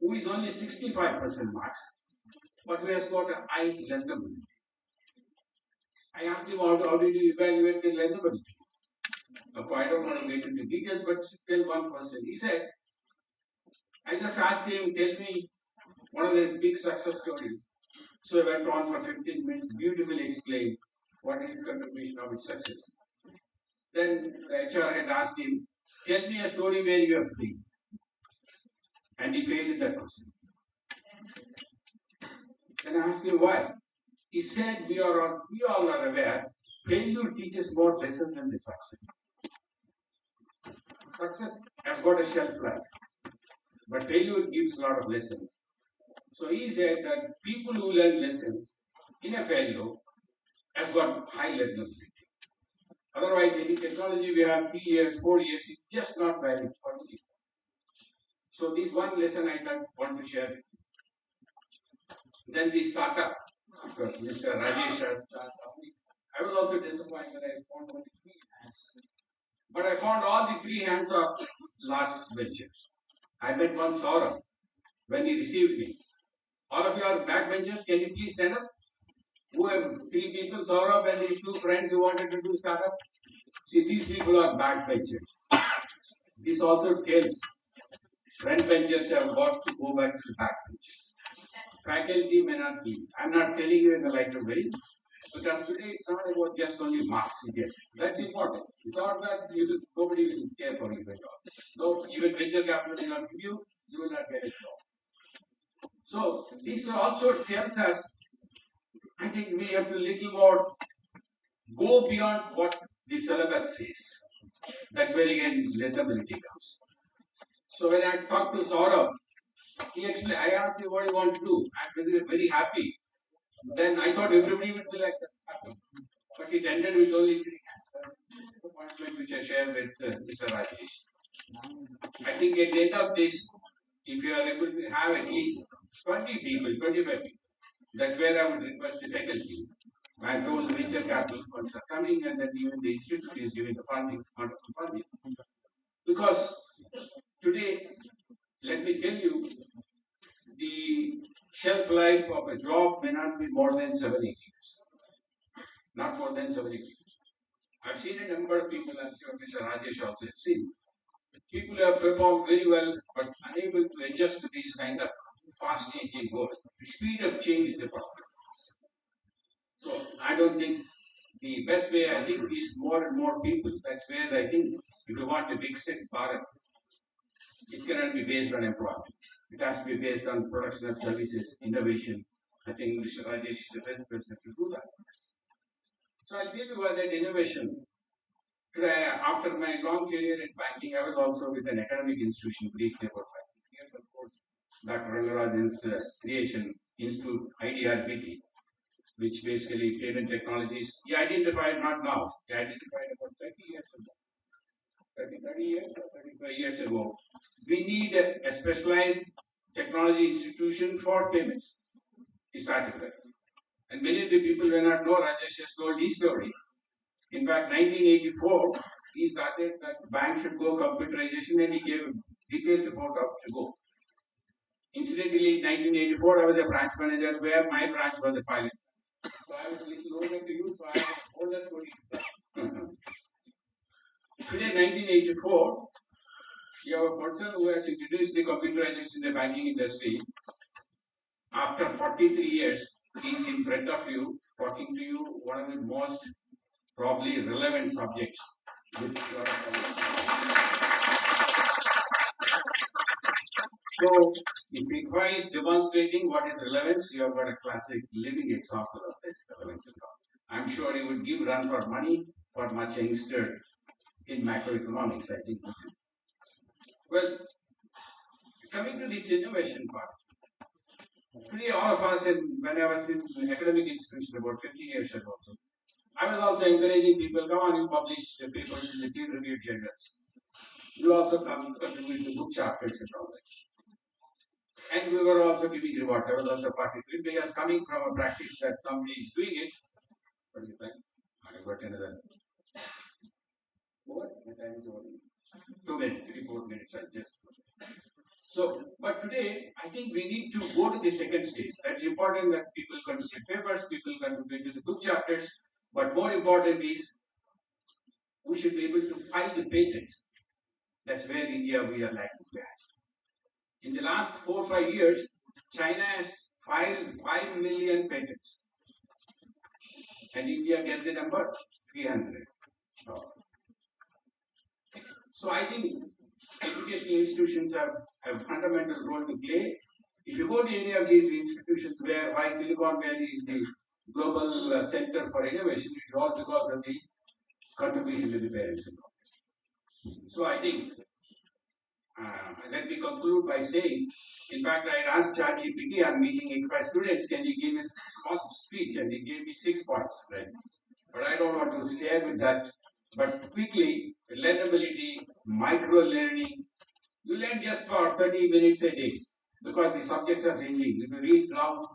who is only 65% marks, but who has got a high learnability. I asked him, how did you evaluate the learnability? I don't want to get into details, but tell one person. He said, I just asked him, tell me one of the big success stories. So I went on for 15 minutes, beautifully explained what is his contribution of his success. Then the HR had asked him, tell me a story where you are free. And he failed that question. Then I asked him why. He said, we all are aware, failure teaches more lessons than the success. Success has got a shelf life, but failure gives a lot of lessons. So he said that people who learn lessons in a failure has got high learnability. Otherwise, in technology, we have 3 years, 4 years, it's just not valid for me. So this one lesson I want to share. Then the startup, because Mr. Rajesh has started. I was also disappointed I found only 3 hands. But I found all the 3 hands are large ventures. I met one Saurabh when he received me. All of you are backbenchers, can you please stand up? Who have 3 people, Saurabh and his 2 friends who wanted to do startup? See, these people are backbenchers. This also tells frontbenchers have got to go back to backbenchers. Faculty may not leave. I'm not telling you in a lighter way, because today it's not about just only marks again. That's important. Without that, nobody will care for you at all. No, even venture capital will not give you, you will not get a job. So this also tells us, I think we have to little more go beyond what the syllabus says. That's where again learnability comes. So when I talked to Saurabh, he explained, I asked him what he wanted to do. I was very happy. Then I thought everybody would be like that. But it ended with only 3 hands. Disappointment which I share with Mr. Rajesh. I think at the end of this, if you are able to have at least 20 people, 25 people, that's where I would request the faculty. I told venture capital funds are coming, and then even the institute is giving the funding, wonderful funding. Because today, let me tell you, the shelf life of a job may not be more than 7-8 years. Not more than 7-8 years. I've seen a number of people, I'm sure Mr. Rajesh also has seen. People have performed very well, but unable to adjust to this kind of fast changing world. The speed of change is the problem. So I don't think the best way, I think, is more and more people. That's where I think if you want a big set Bharat, it cannot be based on employment. It has to be based on production of services, innovation. I think Mr. Rajesh is the best person to do that. So I'll tell you about that innovation. Today, after my long career in banking, I was also with an academic institution briefly about 5-6 years. Of course, Dr. Rangarajan's creation, Institute IDRBT, which basically payment technologies, he identified not now, he identified about 30 years ago. 30 years or 35 years ago. We need a specialized technology institution for payments. He started that. And many of the people may not know, Rajesh has told his story. In fact, 1984, he started that banks should go computerization, and he gave a detailed report of to go. Incidentally, in 1984, I was a branch manager where my branch was a pilot. So I was a little older to you, so I have an older story. Today, 1984, you have a person who has introduced the computerization in the banking industry. After 43 years, he is in front of you, talking to you one of the most probably relevant subjects. with lot So, if IFHE is demonstrating what is relevance, you have got a classic living example of this relevance. I'm sure you would give run for money for much youngster in macroeconomics, I think. Well, coming to this innovation part, today all of us, when I was in academic institution about 15 years ago, I was also encouraging people, come on, you publish the papers in the peer-reviewed journals. You also contribute to book chapters and all that. And we were also giving rewards. I was also participating because coming from a practice that somebody is doing it, what is the time? I got another. What? The time is over. 2 minutes, 3-4 minutes. I just. So, but today, I think we need to go to the second stage. That's important that people contribute papers, people contribute to the book chapters, but more important is we should be able to file the patents. That's where India we are lacking behind. In the last 4 or 5 years, China has filed 5 million patents. And India gets the number 300,000. So I think educational institutions have a fundamental role to play. If you go to any of these institutions why Silicon Valley is the global center for innovation, it's all because of the contribution to the parents. So I think, let me conclude by saying, in fact, I asked ChatGPT, I'm meeting 85 students, can you give me a small speech? And he gave me 6 points, right? But I don't want to share with that. But quickly, learnability, micro learning, you learn just for 30 minutes a day because the subjects are changing. If you read now,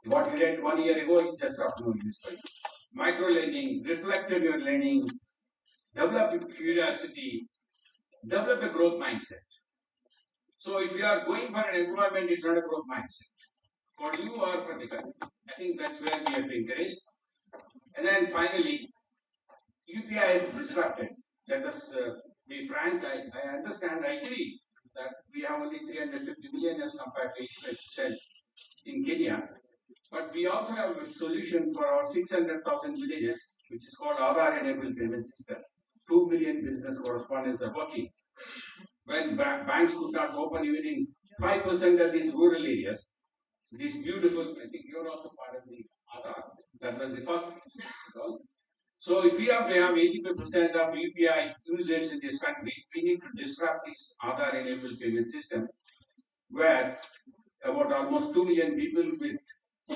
what you read 1 year ago, it's just of no use for you. Micro learning, reflect on your learning, develop curiosity, develop a growth mindset. So if you are going for an employment, it's not a growth mindset. For you or for the country. I think that's where we have to encourage. And then finally, UPI is disrupted. Let us be frank. I understand, I agree that we have only 350 million as compared to 85% in Kenya. But we also have a solution for our 600,000 villages, which is called Aadhaar-enabled payment system. 2 million business correspondents are working. When banks could not open even in 5% of these rural areas, these beautiful, I think you're also part of the Aadhaar. That was the first. So if we have to have 85% of UPI users in this country, we need to disrupt this Aadhaar-enabled payment system, where about almost 2 million people with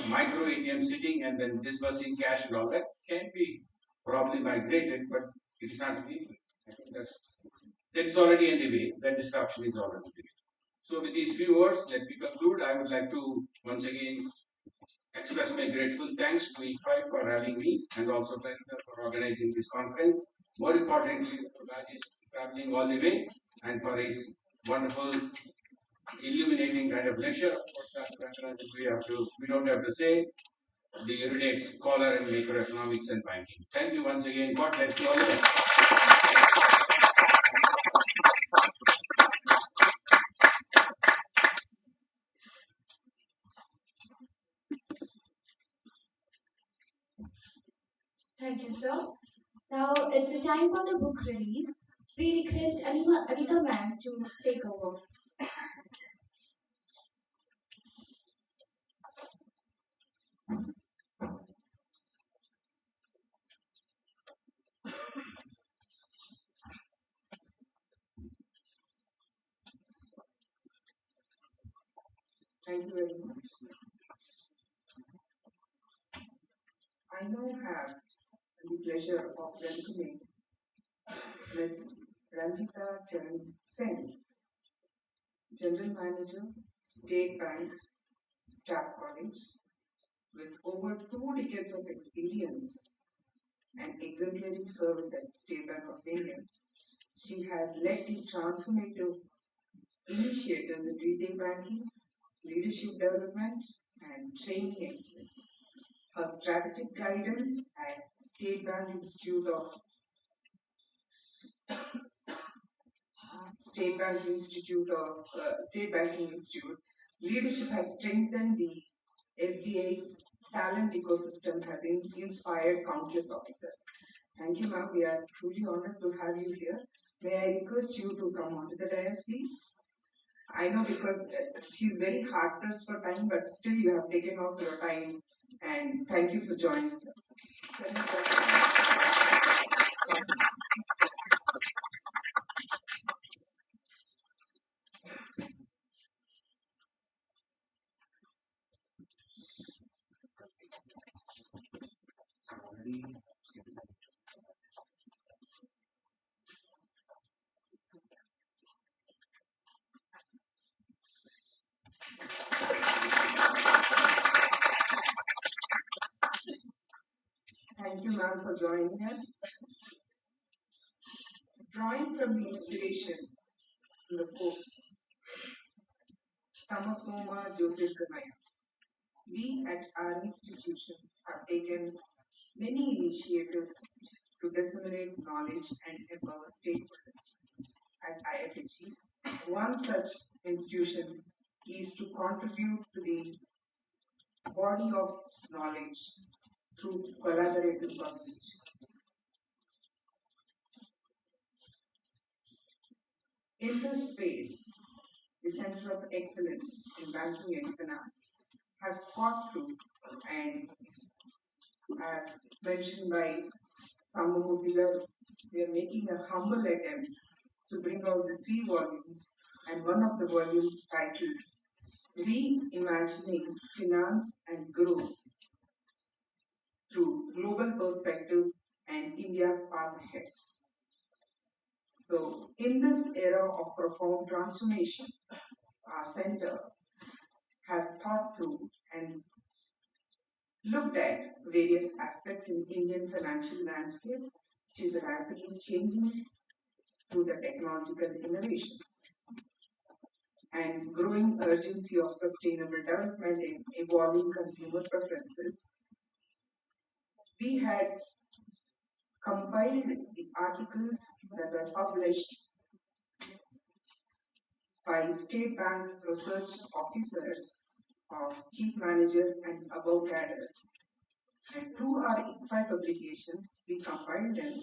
micro ATM sitting and then disbursing cash and all that can be probably migrated, but it is not illegal. I think that's already in the way. That disruption is already in the way. So with these few words, let me conclude. I would like to once again express my grateful thanks to IFHE for having me and also for organizing this conference. More importantly, Rajesh traveling all the way and for his wonderful, illuminating kind of lecture. Of course, we don't have to say the erudite scholar in macroeconomics and banking. Thank you once again. God bless you all. Thank you, sir. Now it's the time for the book release. We request Anita ma'am to take over. Thank you very much. I now have the pleasure of welcoming Ms. Ranjita Charan Sen, General Manager, State Bank, Staff College, with over 2 decades of experience and exemplary service at State Bank of India. She has led the transformative initiatives in retail banking, leadership development, and training excellence. Her strategic guidance at State Bank Institute of State Banking Institute leadership has strengthened the SBI's talent ecosystem, has inspired countless officers. Thank you, ma'am. We are truly honored to have you here. May I request you to come onto the dais, please? I know because she's very hard pressed for time, but still you have taken out your time, and thank you for joining. Thank you, ma'am, for joining us. Drawing from the inspiration in the quote, Tamasoma Jyotirgamaya, we at our institution have taken many initiatives to disseminate knowledge and empower stakeholders. At IFHE, one such institution is to contribute to the body of knowledge through collaborative conversations. In this space, the Center of Excellence in Banking and Finance has thought through and, as mentioned by Sambhamurthy, we are making a humble attempt to bring out the 3 volumes, and one of the volumes titled Reimagining Finance and Growth through Global Perspectives and India's Path Ahead. So, in this era of profound transformation, our center has thought through and looked at various aspects in Indian financial landscape, which is rapidly changing through the technological innovations and growing urgency of sustainable development in evolving consumer preferences. We had compiled the articles that were published by State Bank research officers of chief manager and above cadre. And through our IFHE publications, we compiled them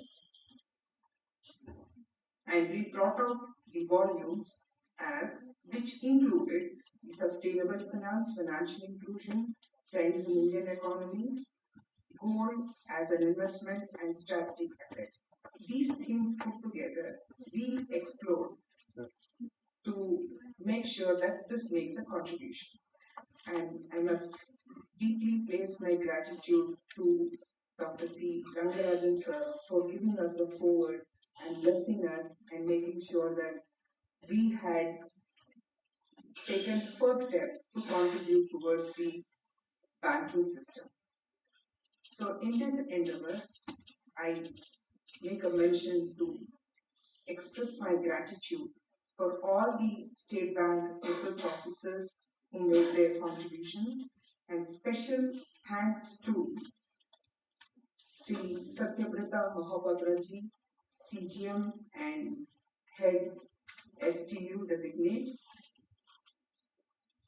and we brought out the volumes which included the sustainable finance, financial inclusion, trends in Indian economy, gold as an investment and strategic asset. These things put together, we explored to make sure that this makes a contribution. And I must deeply place my gratitude to Dr. C. Rangarajan sir for giving us the forward and blessing us and making sure that we had taken first step to contribute towards the banking system. So in this endeavor, I make a mention to express my gratitude for all the State Bank research officers who made their contribution, and special thanks to Sri Satyabrata Mahapatraji, CGM and Head STU designate,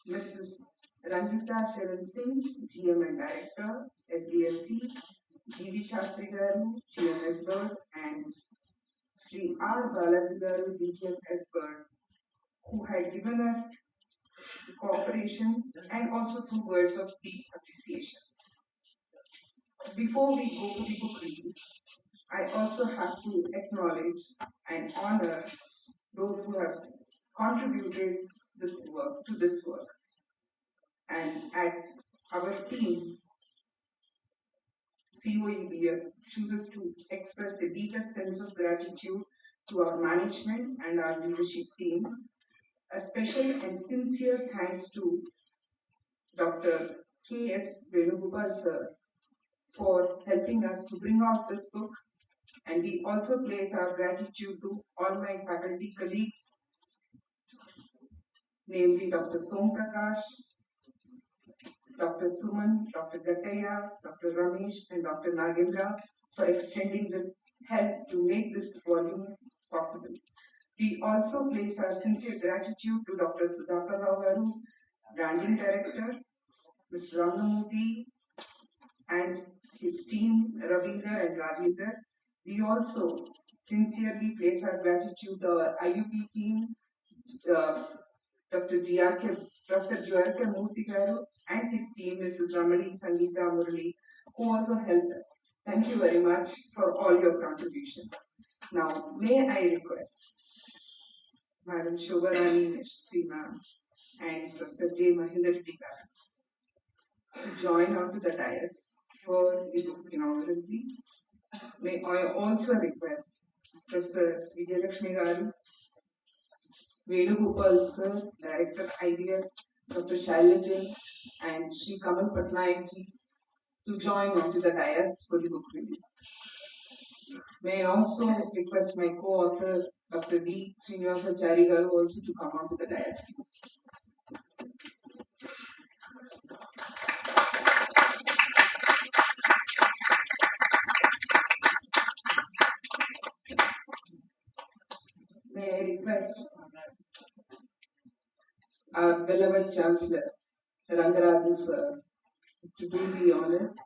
Mrs. Ranjita Sharan Singh, GM and Director, SBSC, GV Shastri Garu, GM SBIRD, and Sri R. Balaji Garu, DGM SBIRD, who had given us cooperation and also through words of deep appreciation. So before we go to the book release, I also have to acknowledge and honor those who have contributed to this work. And at our team, COEBF chooses to express the deepest sense of gratitude to our management and our leadership team. A special and sincere thanks to Dr. K.S. Venugopal sir for helping us to bring out this book, and we also place our gratitude to all my faculty colleagues, namely Dr. Som Prakash, Dr. Suman, Dr. Gataya, Dr. Ramesh, and Dr. Nagendra for extending this help to make this volume possible. We also place our sincere gratitude to Dr. Sudhakar Rao Garu, Branding Director, Mr. Rangamurthy, and his team, Ravinder and Rajendra, We also sincerely place our gratitude to our IUP team, Dr. Professor G.R.K. Murthy Garu and his team, Mrs. Ramani, Sangeeta, Murali, who also helped us. Thank you very much for all your contributions. Now, may I request Madam Shobharani Sri Ma'am and Professor J. Mahinder Reddy to join onto the dais for the inaugural piece. May I also request Professor Vijayalakshmi Garu, Venugopal Sir, Director IBS, Dr. Shailajan, and Sri Kamal Patnaik ji to join onto the dais for the book release. May I also request my co-author, Dr. D. Srinivasachari Garu, also to come onto the dais, please. May I request our beloved Chancellor, Rangarajan Sir, to do the honors.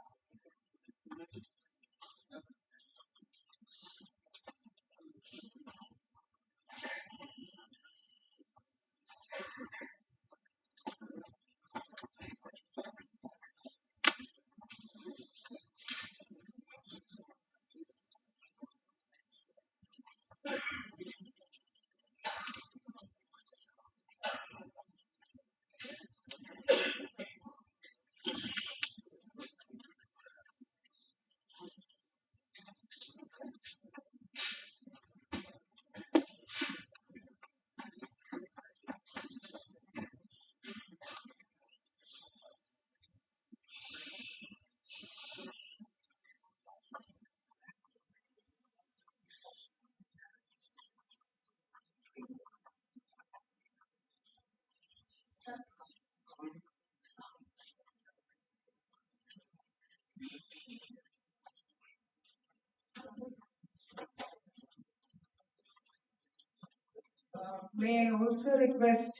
May I also request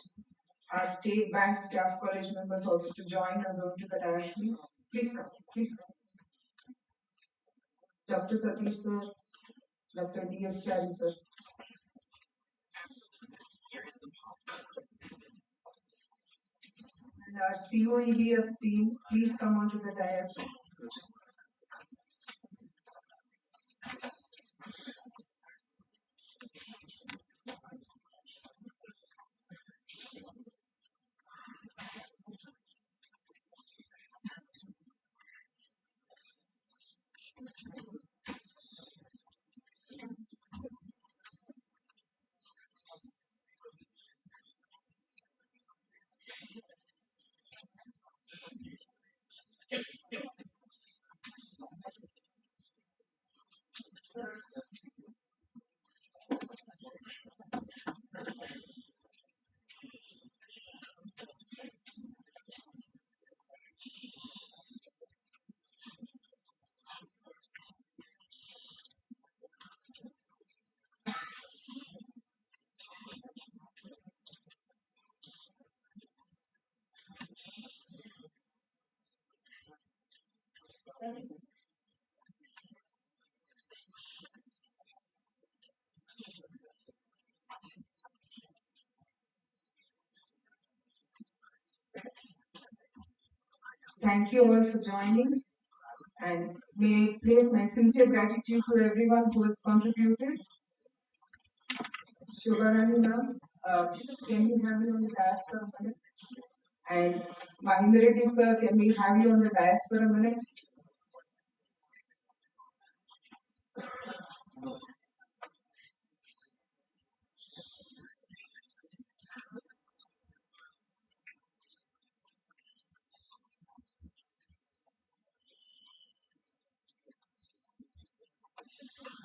our State Bank Staff College members also to join us onto the dais, please. Please come, please come. Dr. Satish Sir, Dr. D.S. Chari Sir. And our COEBF team, please come onto the dais. Thank you all for joining, and may I place my sincere gratitude to everyone who has contributed. Shobharani ma'am, can we have you on the dais for a minute? And Mahinder Reddy sir, can we have you on the dais for a minute?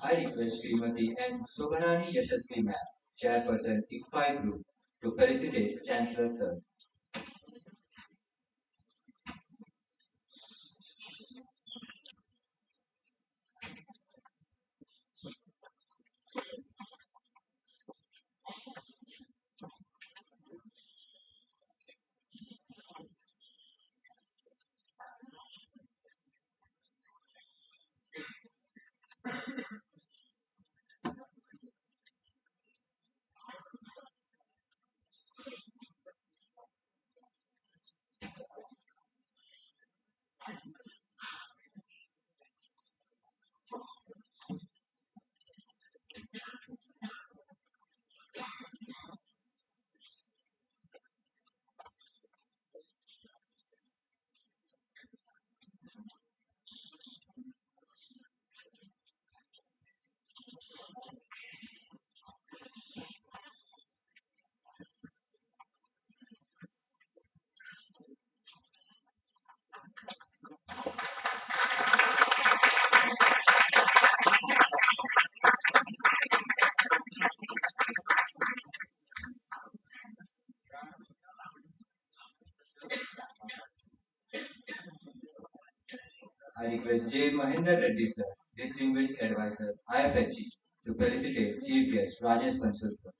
I request Srimati N. Subharani Yashasvi Ma'am, Chairperson IFHE Group, to felicitate Chancellor Sir. I request J. Mahendra Reddy sir, Distinguished Advisor, IFHE, to felicitate Chief Guest Rajesh Bansal sir.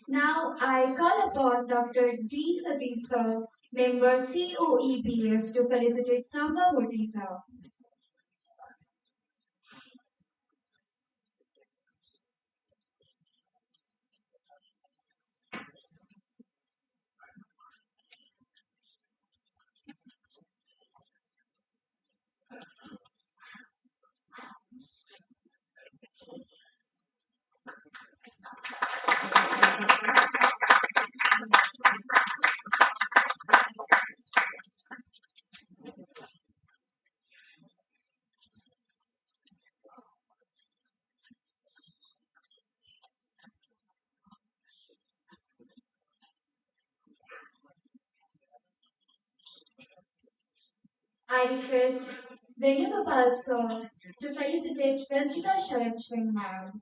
Now I call upon Dr. D. Satish sir, member COEPF, to felicitate Sambhamurthy sir. I request Venugopal sir to felicitate Rajita Sharat Singh ma'am.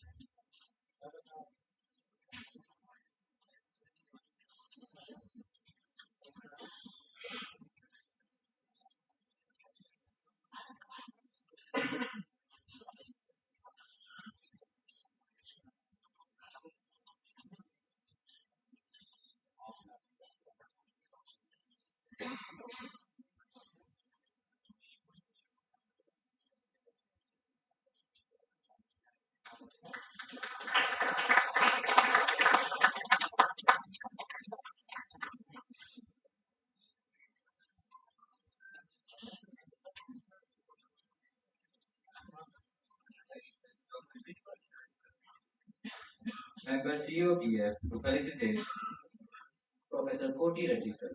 Member COPF to felicitate Professor Koti Reddy sir.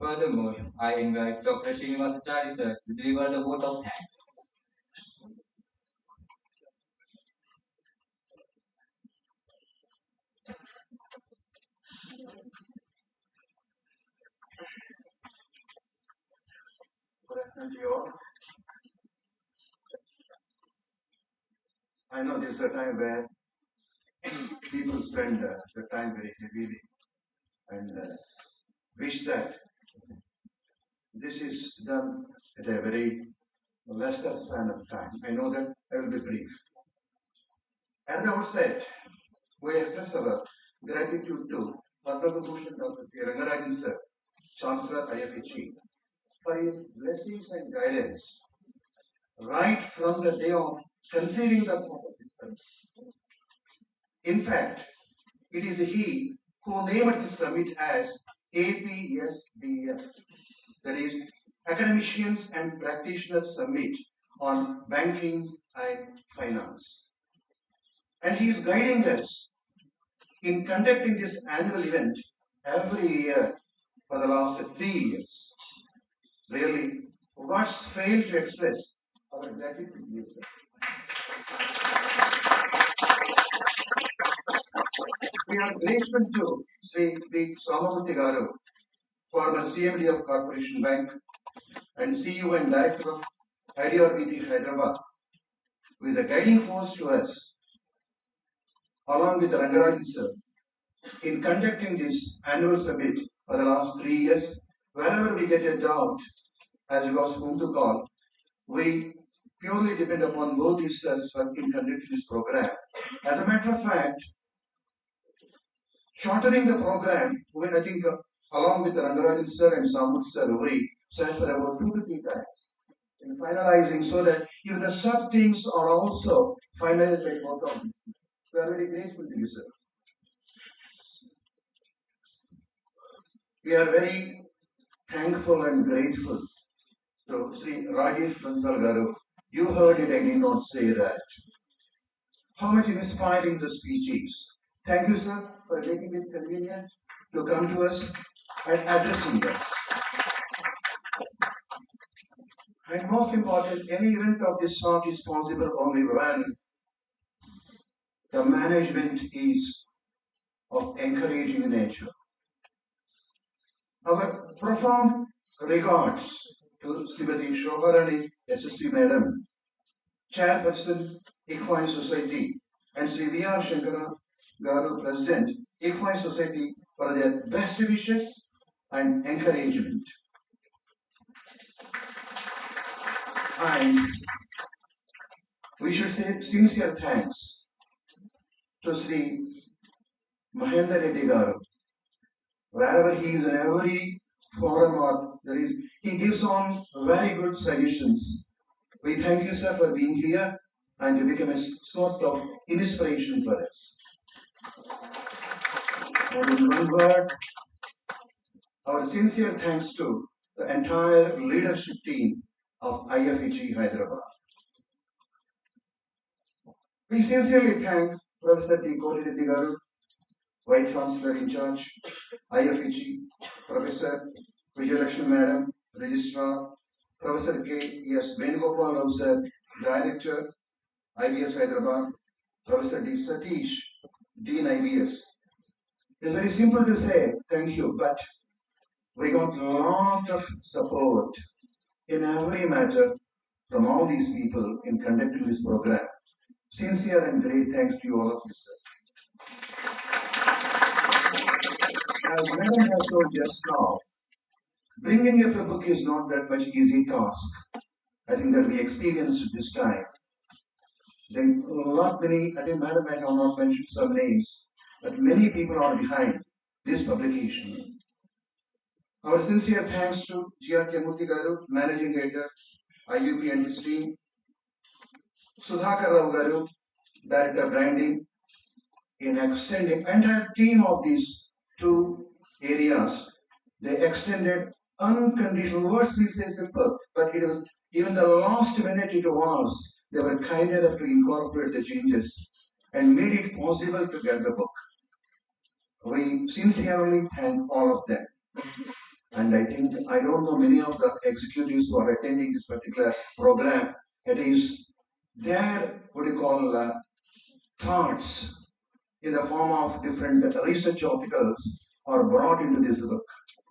Furthermore, I invite Dr. Srinivasachari sir to deliver the vote of thanks. Good afternoon to you all. I know this is a time where people spend the time very heavily and wish that this is done at a very lesser span of time. I know that I will be brief. At the outset, we express our gratitude to Padma Bhushan Dr. C. Rangarajan sir, Chancellor IFHE, for his blessings and guidance right from the day of conceiving the thought of this summit. In fact, it is he who named this summit as APSBF, that is Academicians and Practitioners Summit on banking and finance. And he is guiding us in conducting this annual event every year for the last 3 years. Really, words fail to express our gratitude to you, sir. We are grateful to Sri V. Sambhamurthy Garu, former CMD of Corporation Bank and CEO and Director of IDRBT Hyderabad, who is a guiding force to us, along with Rangarajan sir, in conducting this annual summit for the last 3 years. Wherever we get a doubt as regards whom to call, we purely depend upon both these sirs for in conducting this program. As a matter of fact, shortening the program, I think along with Rangarajan sir and Sambhamurthy sir, we sat for about 2 to 3 times in finalizing so that even the sub things are also finalized by both of these. We are very grateful to you, sir. We are very thankful and grateful to Sri Rajesh Bansal Garu. You heard it, I did not say that. How much inspiring the speech is. Thank you, sir, for making it convenient to come to us and addressing us. And most important, any event of this sort is possible only when the management is of encouraging nature. Our profound regards to Srimati Shoharani SSP Madam, Chairperson, IFHE Society, and Sri V.R. Shankara Garu, President, IFHE Society, for their best wishes and encouragement. And we should say sincere thanks to Sri Mahendra Reddy Garu. Wherever he is in every forum or there is, he gives on very good suggestions. We thank you, sir, for being here and to become a source of inspiration for us. And in one word, our sincere thanks to the entire leadership team of IFHE Hyderabad. We sincerely thank Professor D. Kori Reddy Garu, Vice Chancellor in charge, IFHE, Professor Vijayalakshmi Madam, Registrar, Professor K. S. Venugopal Rao sir, Director, IBS Hyderabad, Professor D. Satish, Dean IBS. It's very simple to say thank you, but we got a lot of support in every matter from all these people in conducting this program. Sincere and great thanks to you all of you, sir. As Madam has told just now, bringing up a book is not that much easy task. I think that we experienced this time. Then I think Madam might have not mentioned some names, but many people are behind this publication. Our sincere thanks to G.R.K. Murthy Garu, Managing Editor, IUP and his team, Sudhakar Rao Garu, Director Branding, in extending entire team of these 2 areas. They extended unconditional, words will say simple, but it was even the last minute it was, they were kind enough to incorporate the changes and made it possible to get the book. We sincerely thank all of them. And I think, I don't know many of the executives who are attending this particular program, it is their, thoughts in the form of different research articles are brought into this book.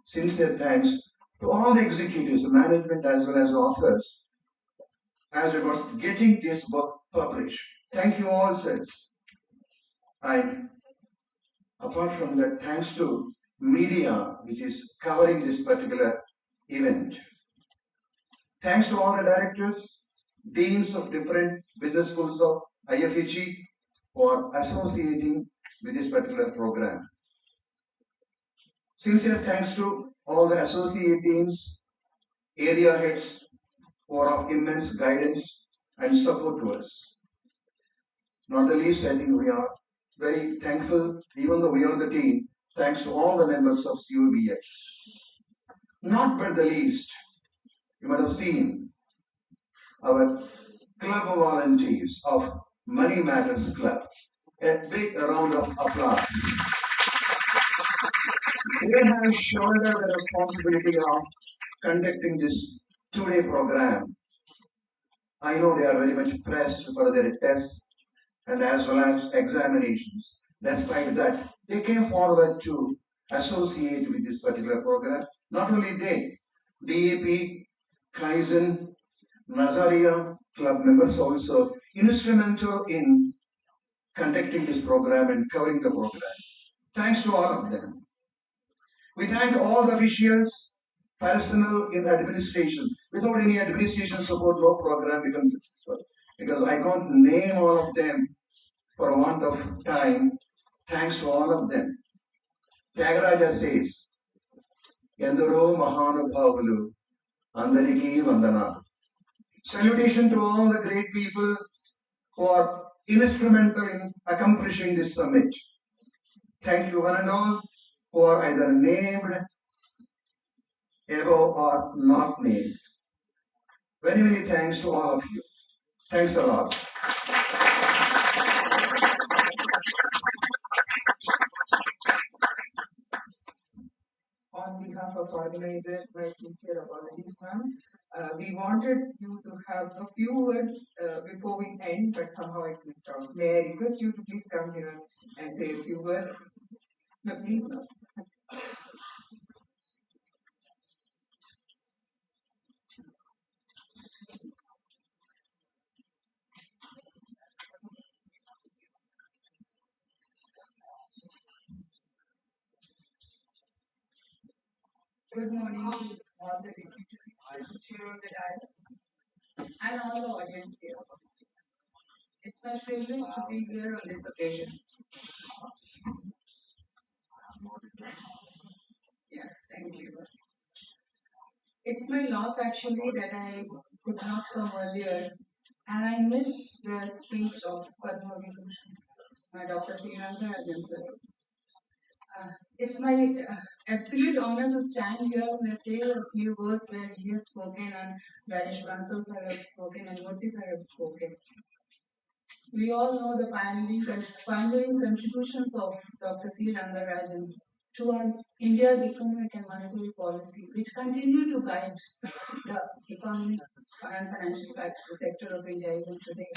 Sincere thanks to all the executives, the management as well as authors, as regards getting this book published. Thank you all, sirs. And apart from that, thanks to media which is covering this particular event. Thanks to all the directors, deans of different business schools of IFHE for associating with this particular program. Sincere thanks to all the associate deans, area heads who are of immense guidance and support to us. Not the least, I think we are very thankful, even though we are the team, thanks to all the members of CUBH. Not but the least, you might have seen our club volunteers of Money Matters Club. A big round of applause. They have shouldered the responsibility of conducting this two-day program. I know they are very much pressed for their tests and as well as examinations. Despite that, they came forward to associate with this particular program. Not only they, DAP, Kaizen, Nazaria club members also instrumental in conducting this program and covering the program. Thanks to all of them. We thank all the officials, personnel in administration. Without any administration support, no program becomes successful. Because I can't name all of them for want of time. Thanks to all of them. Tyagaraja says, Yendaro Mahanubhavulu, Andariki Vandana. Salutation to all the great people who are instrumental in accomplishing this summit. Thank you one and all who are either named above or not named. Very many thanks to all of you. Thanks a lot. On behalf of organizers, my sincere apologies, ma'am. We wanted you to have a few words before we end, but somehow it missed out. May I request you to please come here and say a few words? No, please, no. Good morning to all the dignitaries here on the dais and all the audience here. It's my privilege to be here on this occasion. Yeah, thank you. It's my loss actually that I could not come earlier, and I missed the speech of Padma Vibhushan, Dr. C. Rangarajan sir. It's my absolute honor to stand here and say a few words where he has spoken and Rajesh Bansal sir has spoken and Murthy sir has spoken. We all know the pioneering contributions of Dr. C. Rangarajan to our India's economic and monetary policy, which continue to guide the economic and financial sector of India even today.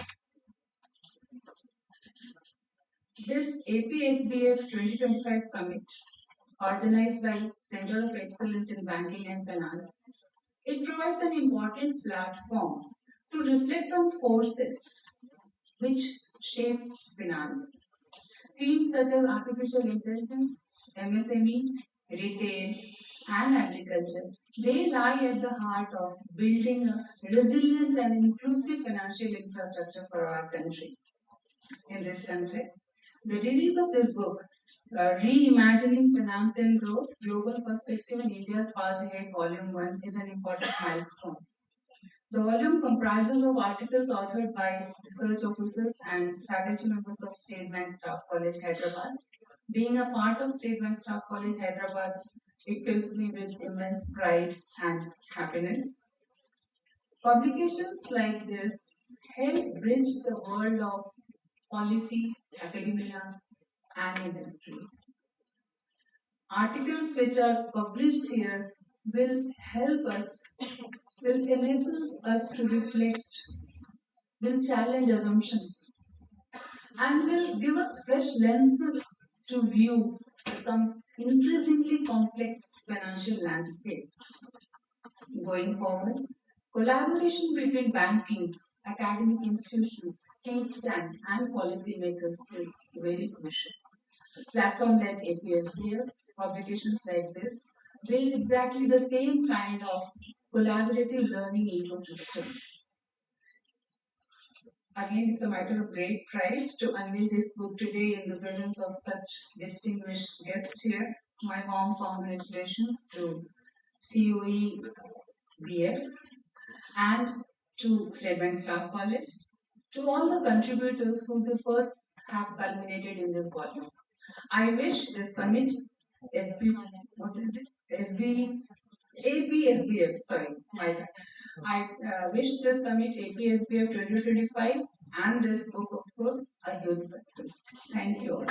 This APSBF 2025 Summit, organized by Center of Excellence in Banking and Finance, it provides an important platform to reflect on forces which shape finance. Themes such as artificial intelligence, MSME, retail, and agriculture, they lie at the heart of building a resilient and inclusive financial infrastructure for our country. In this context, the release of this book, Reimagining Finance and Growth, Global Perspective in India's Path Ahead, Volume 1, is an important milestone. The volume comprises of articles authored by research officers and faculty members of State Bank Staff College, Hyderabad. Being a part of State Bank Staff College, Hyderabad, it fills me with immense pride and happiness. Publications like this help bridge the world of policy, academia, and industry. Articles which are published here will help us, will enable us to reflect, will challenge assumptions, and will give us fresh lenses to view the increasingly complex financial landscape. Going forward, collaboration between banking, academic institutions, think tank, and policymakers is very crucial. Platforms like APSBF, publications like this, build exactly the same kind of collaborative learning ecosystem. Again, it's a matter of great pride to unveil this book today in the presence of such distinguished guests here. My warm congratulations to COE BF and to State Bank Staff College, to all the contributors whose efforts have culminated in this volume. I wish this summit, APSBF, sorry, my bad. I wish this summit APSBF 2025 and this book, of course, a huge success. Thank you all.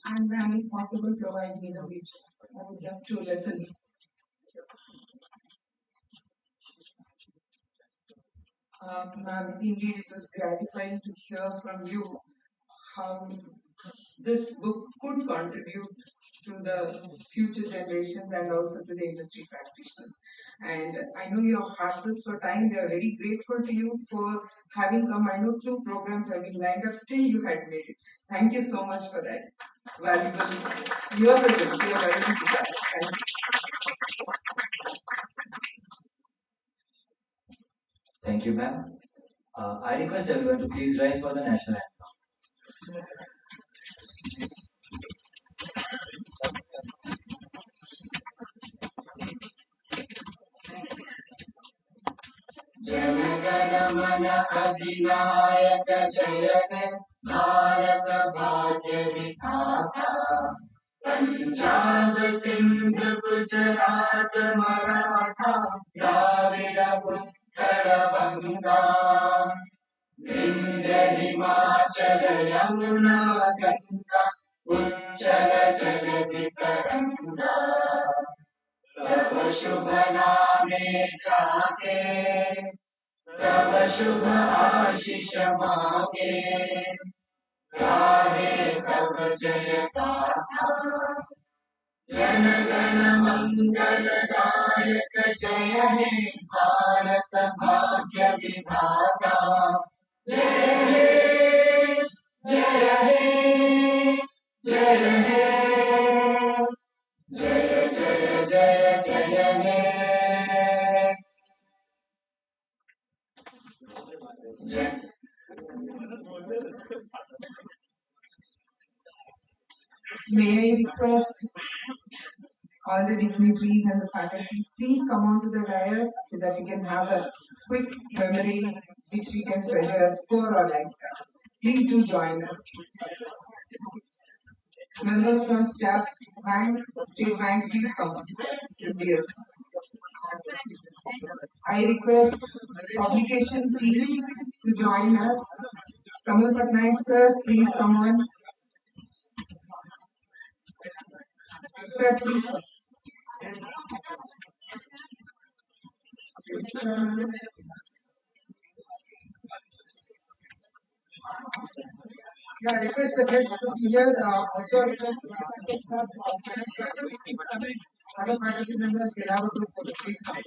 And ma'am, if possible, provide me the video. I would love to listen. Ma'am, indeed it was gratifying to hear from you how this book could contribute to the future generations and also to the industry practitioners. And I know your heart was for time. They are very grateful to you for having come. I know 2 programs have been lined up. Still, you had made it. Thank you so much for that. Valuable. Your presence. Your presence is that. Thank you. Thank you, ma'am. I request everyone to please rise for the national anthem. Jana Gana Mana अधिनायक जय हे भारत भाग्य विधाता पंजाब सिंध गुजरात मराठा द्राविड उत्कल बंगा विंध्य हिमाचल यमुना गंगा उच्चल जलधि तरंगा तव शुभ नामे जागे तव शुभ आशीष मांगे गाहे तव जय गाथा जन गण मंगल दायक जय हे भारत भाग्य विधाता जय हे जय हे जय हे जय जय जय जय हे May I request all the dignitaries and the faculties, please come on to the dais so that we can have a quick memory which we can treasure for our lifetime. Please do join us. Members from staff bank, state bank, please come on. SBS. I request publication team to join us. Kamal Patnaik sir, please come on. Sir, please come. Yeah, request the guests to be here. Also request other faculty members will have a group photo. Please come.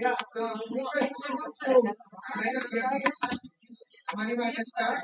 Yeah, so request students to line up here, please. Money minus start.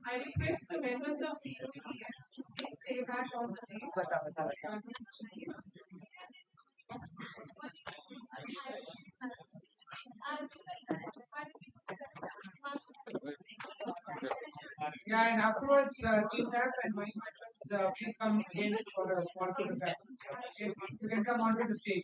I request the members of COEDF to please stay back on the dais. Please. Yeah, and afterwards, Team Rep and Money Matters, please come again for a small photograph. Okay, you can come onto the stage.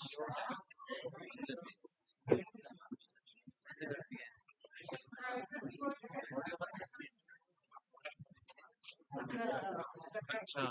अच्छा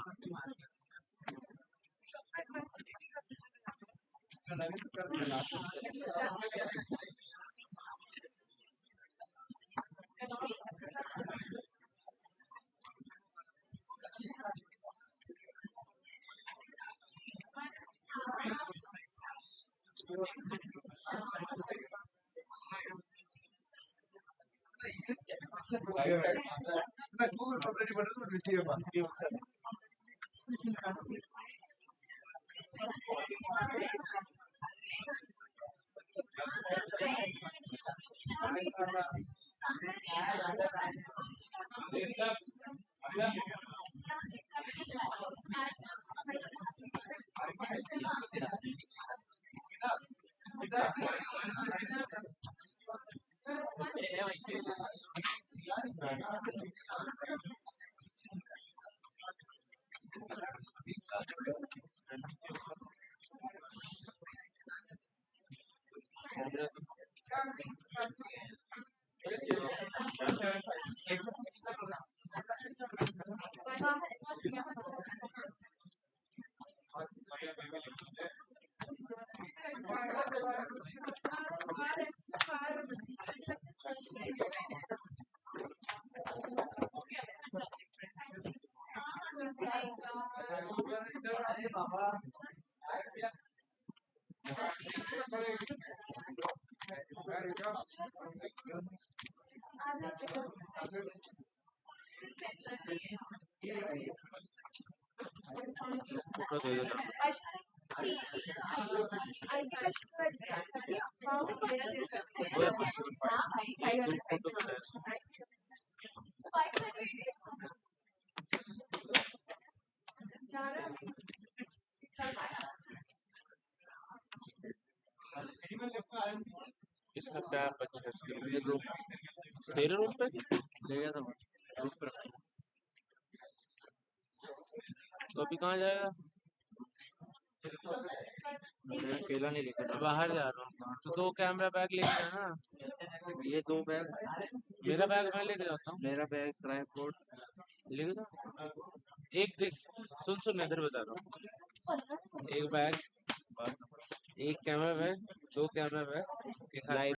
photo दे देना इसका tap अच्छा है इसके room तेरे room पे ले गया था रूम पे तो अभी कहाँ जाएगा मैं अकेला नहीं लेकर बाहर जा रहा हूँ तो दो कैमरा बैग लेके जाना ये दो बैग मेरा बैग मैं लेके जाता हूँ मेरा बैग ट्राइपॉड लेके जा एक देख सुन मैं इधर बता रहा हूँ एक बैग एक कैमरा बैग दो कैमरा बैग एक लाइट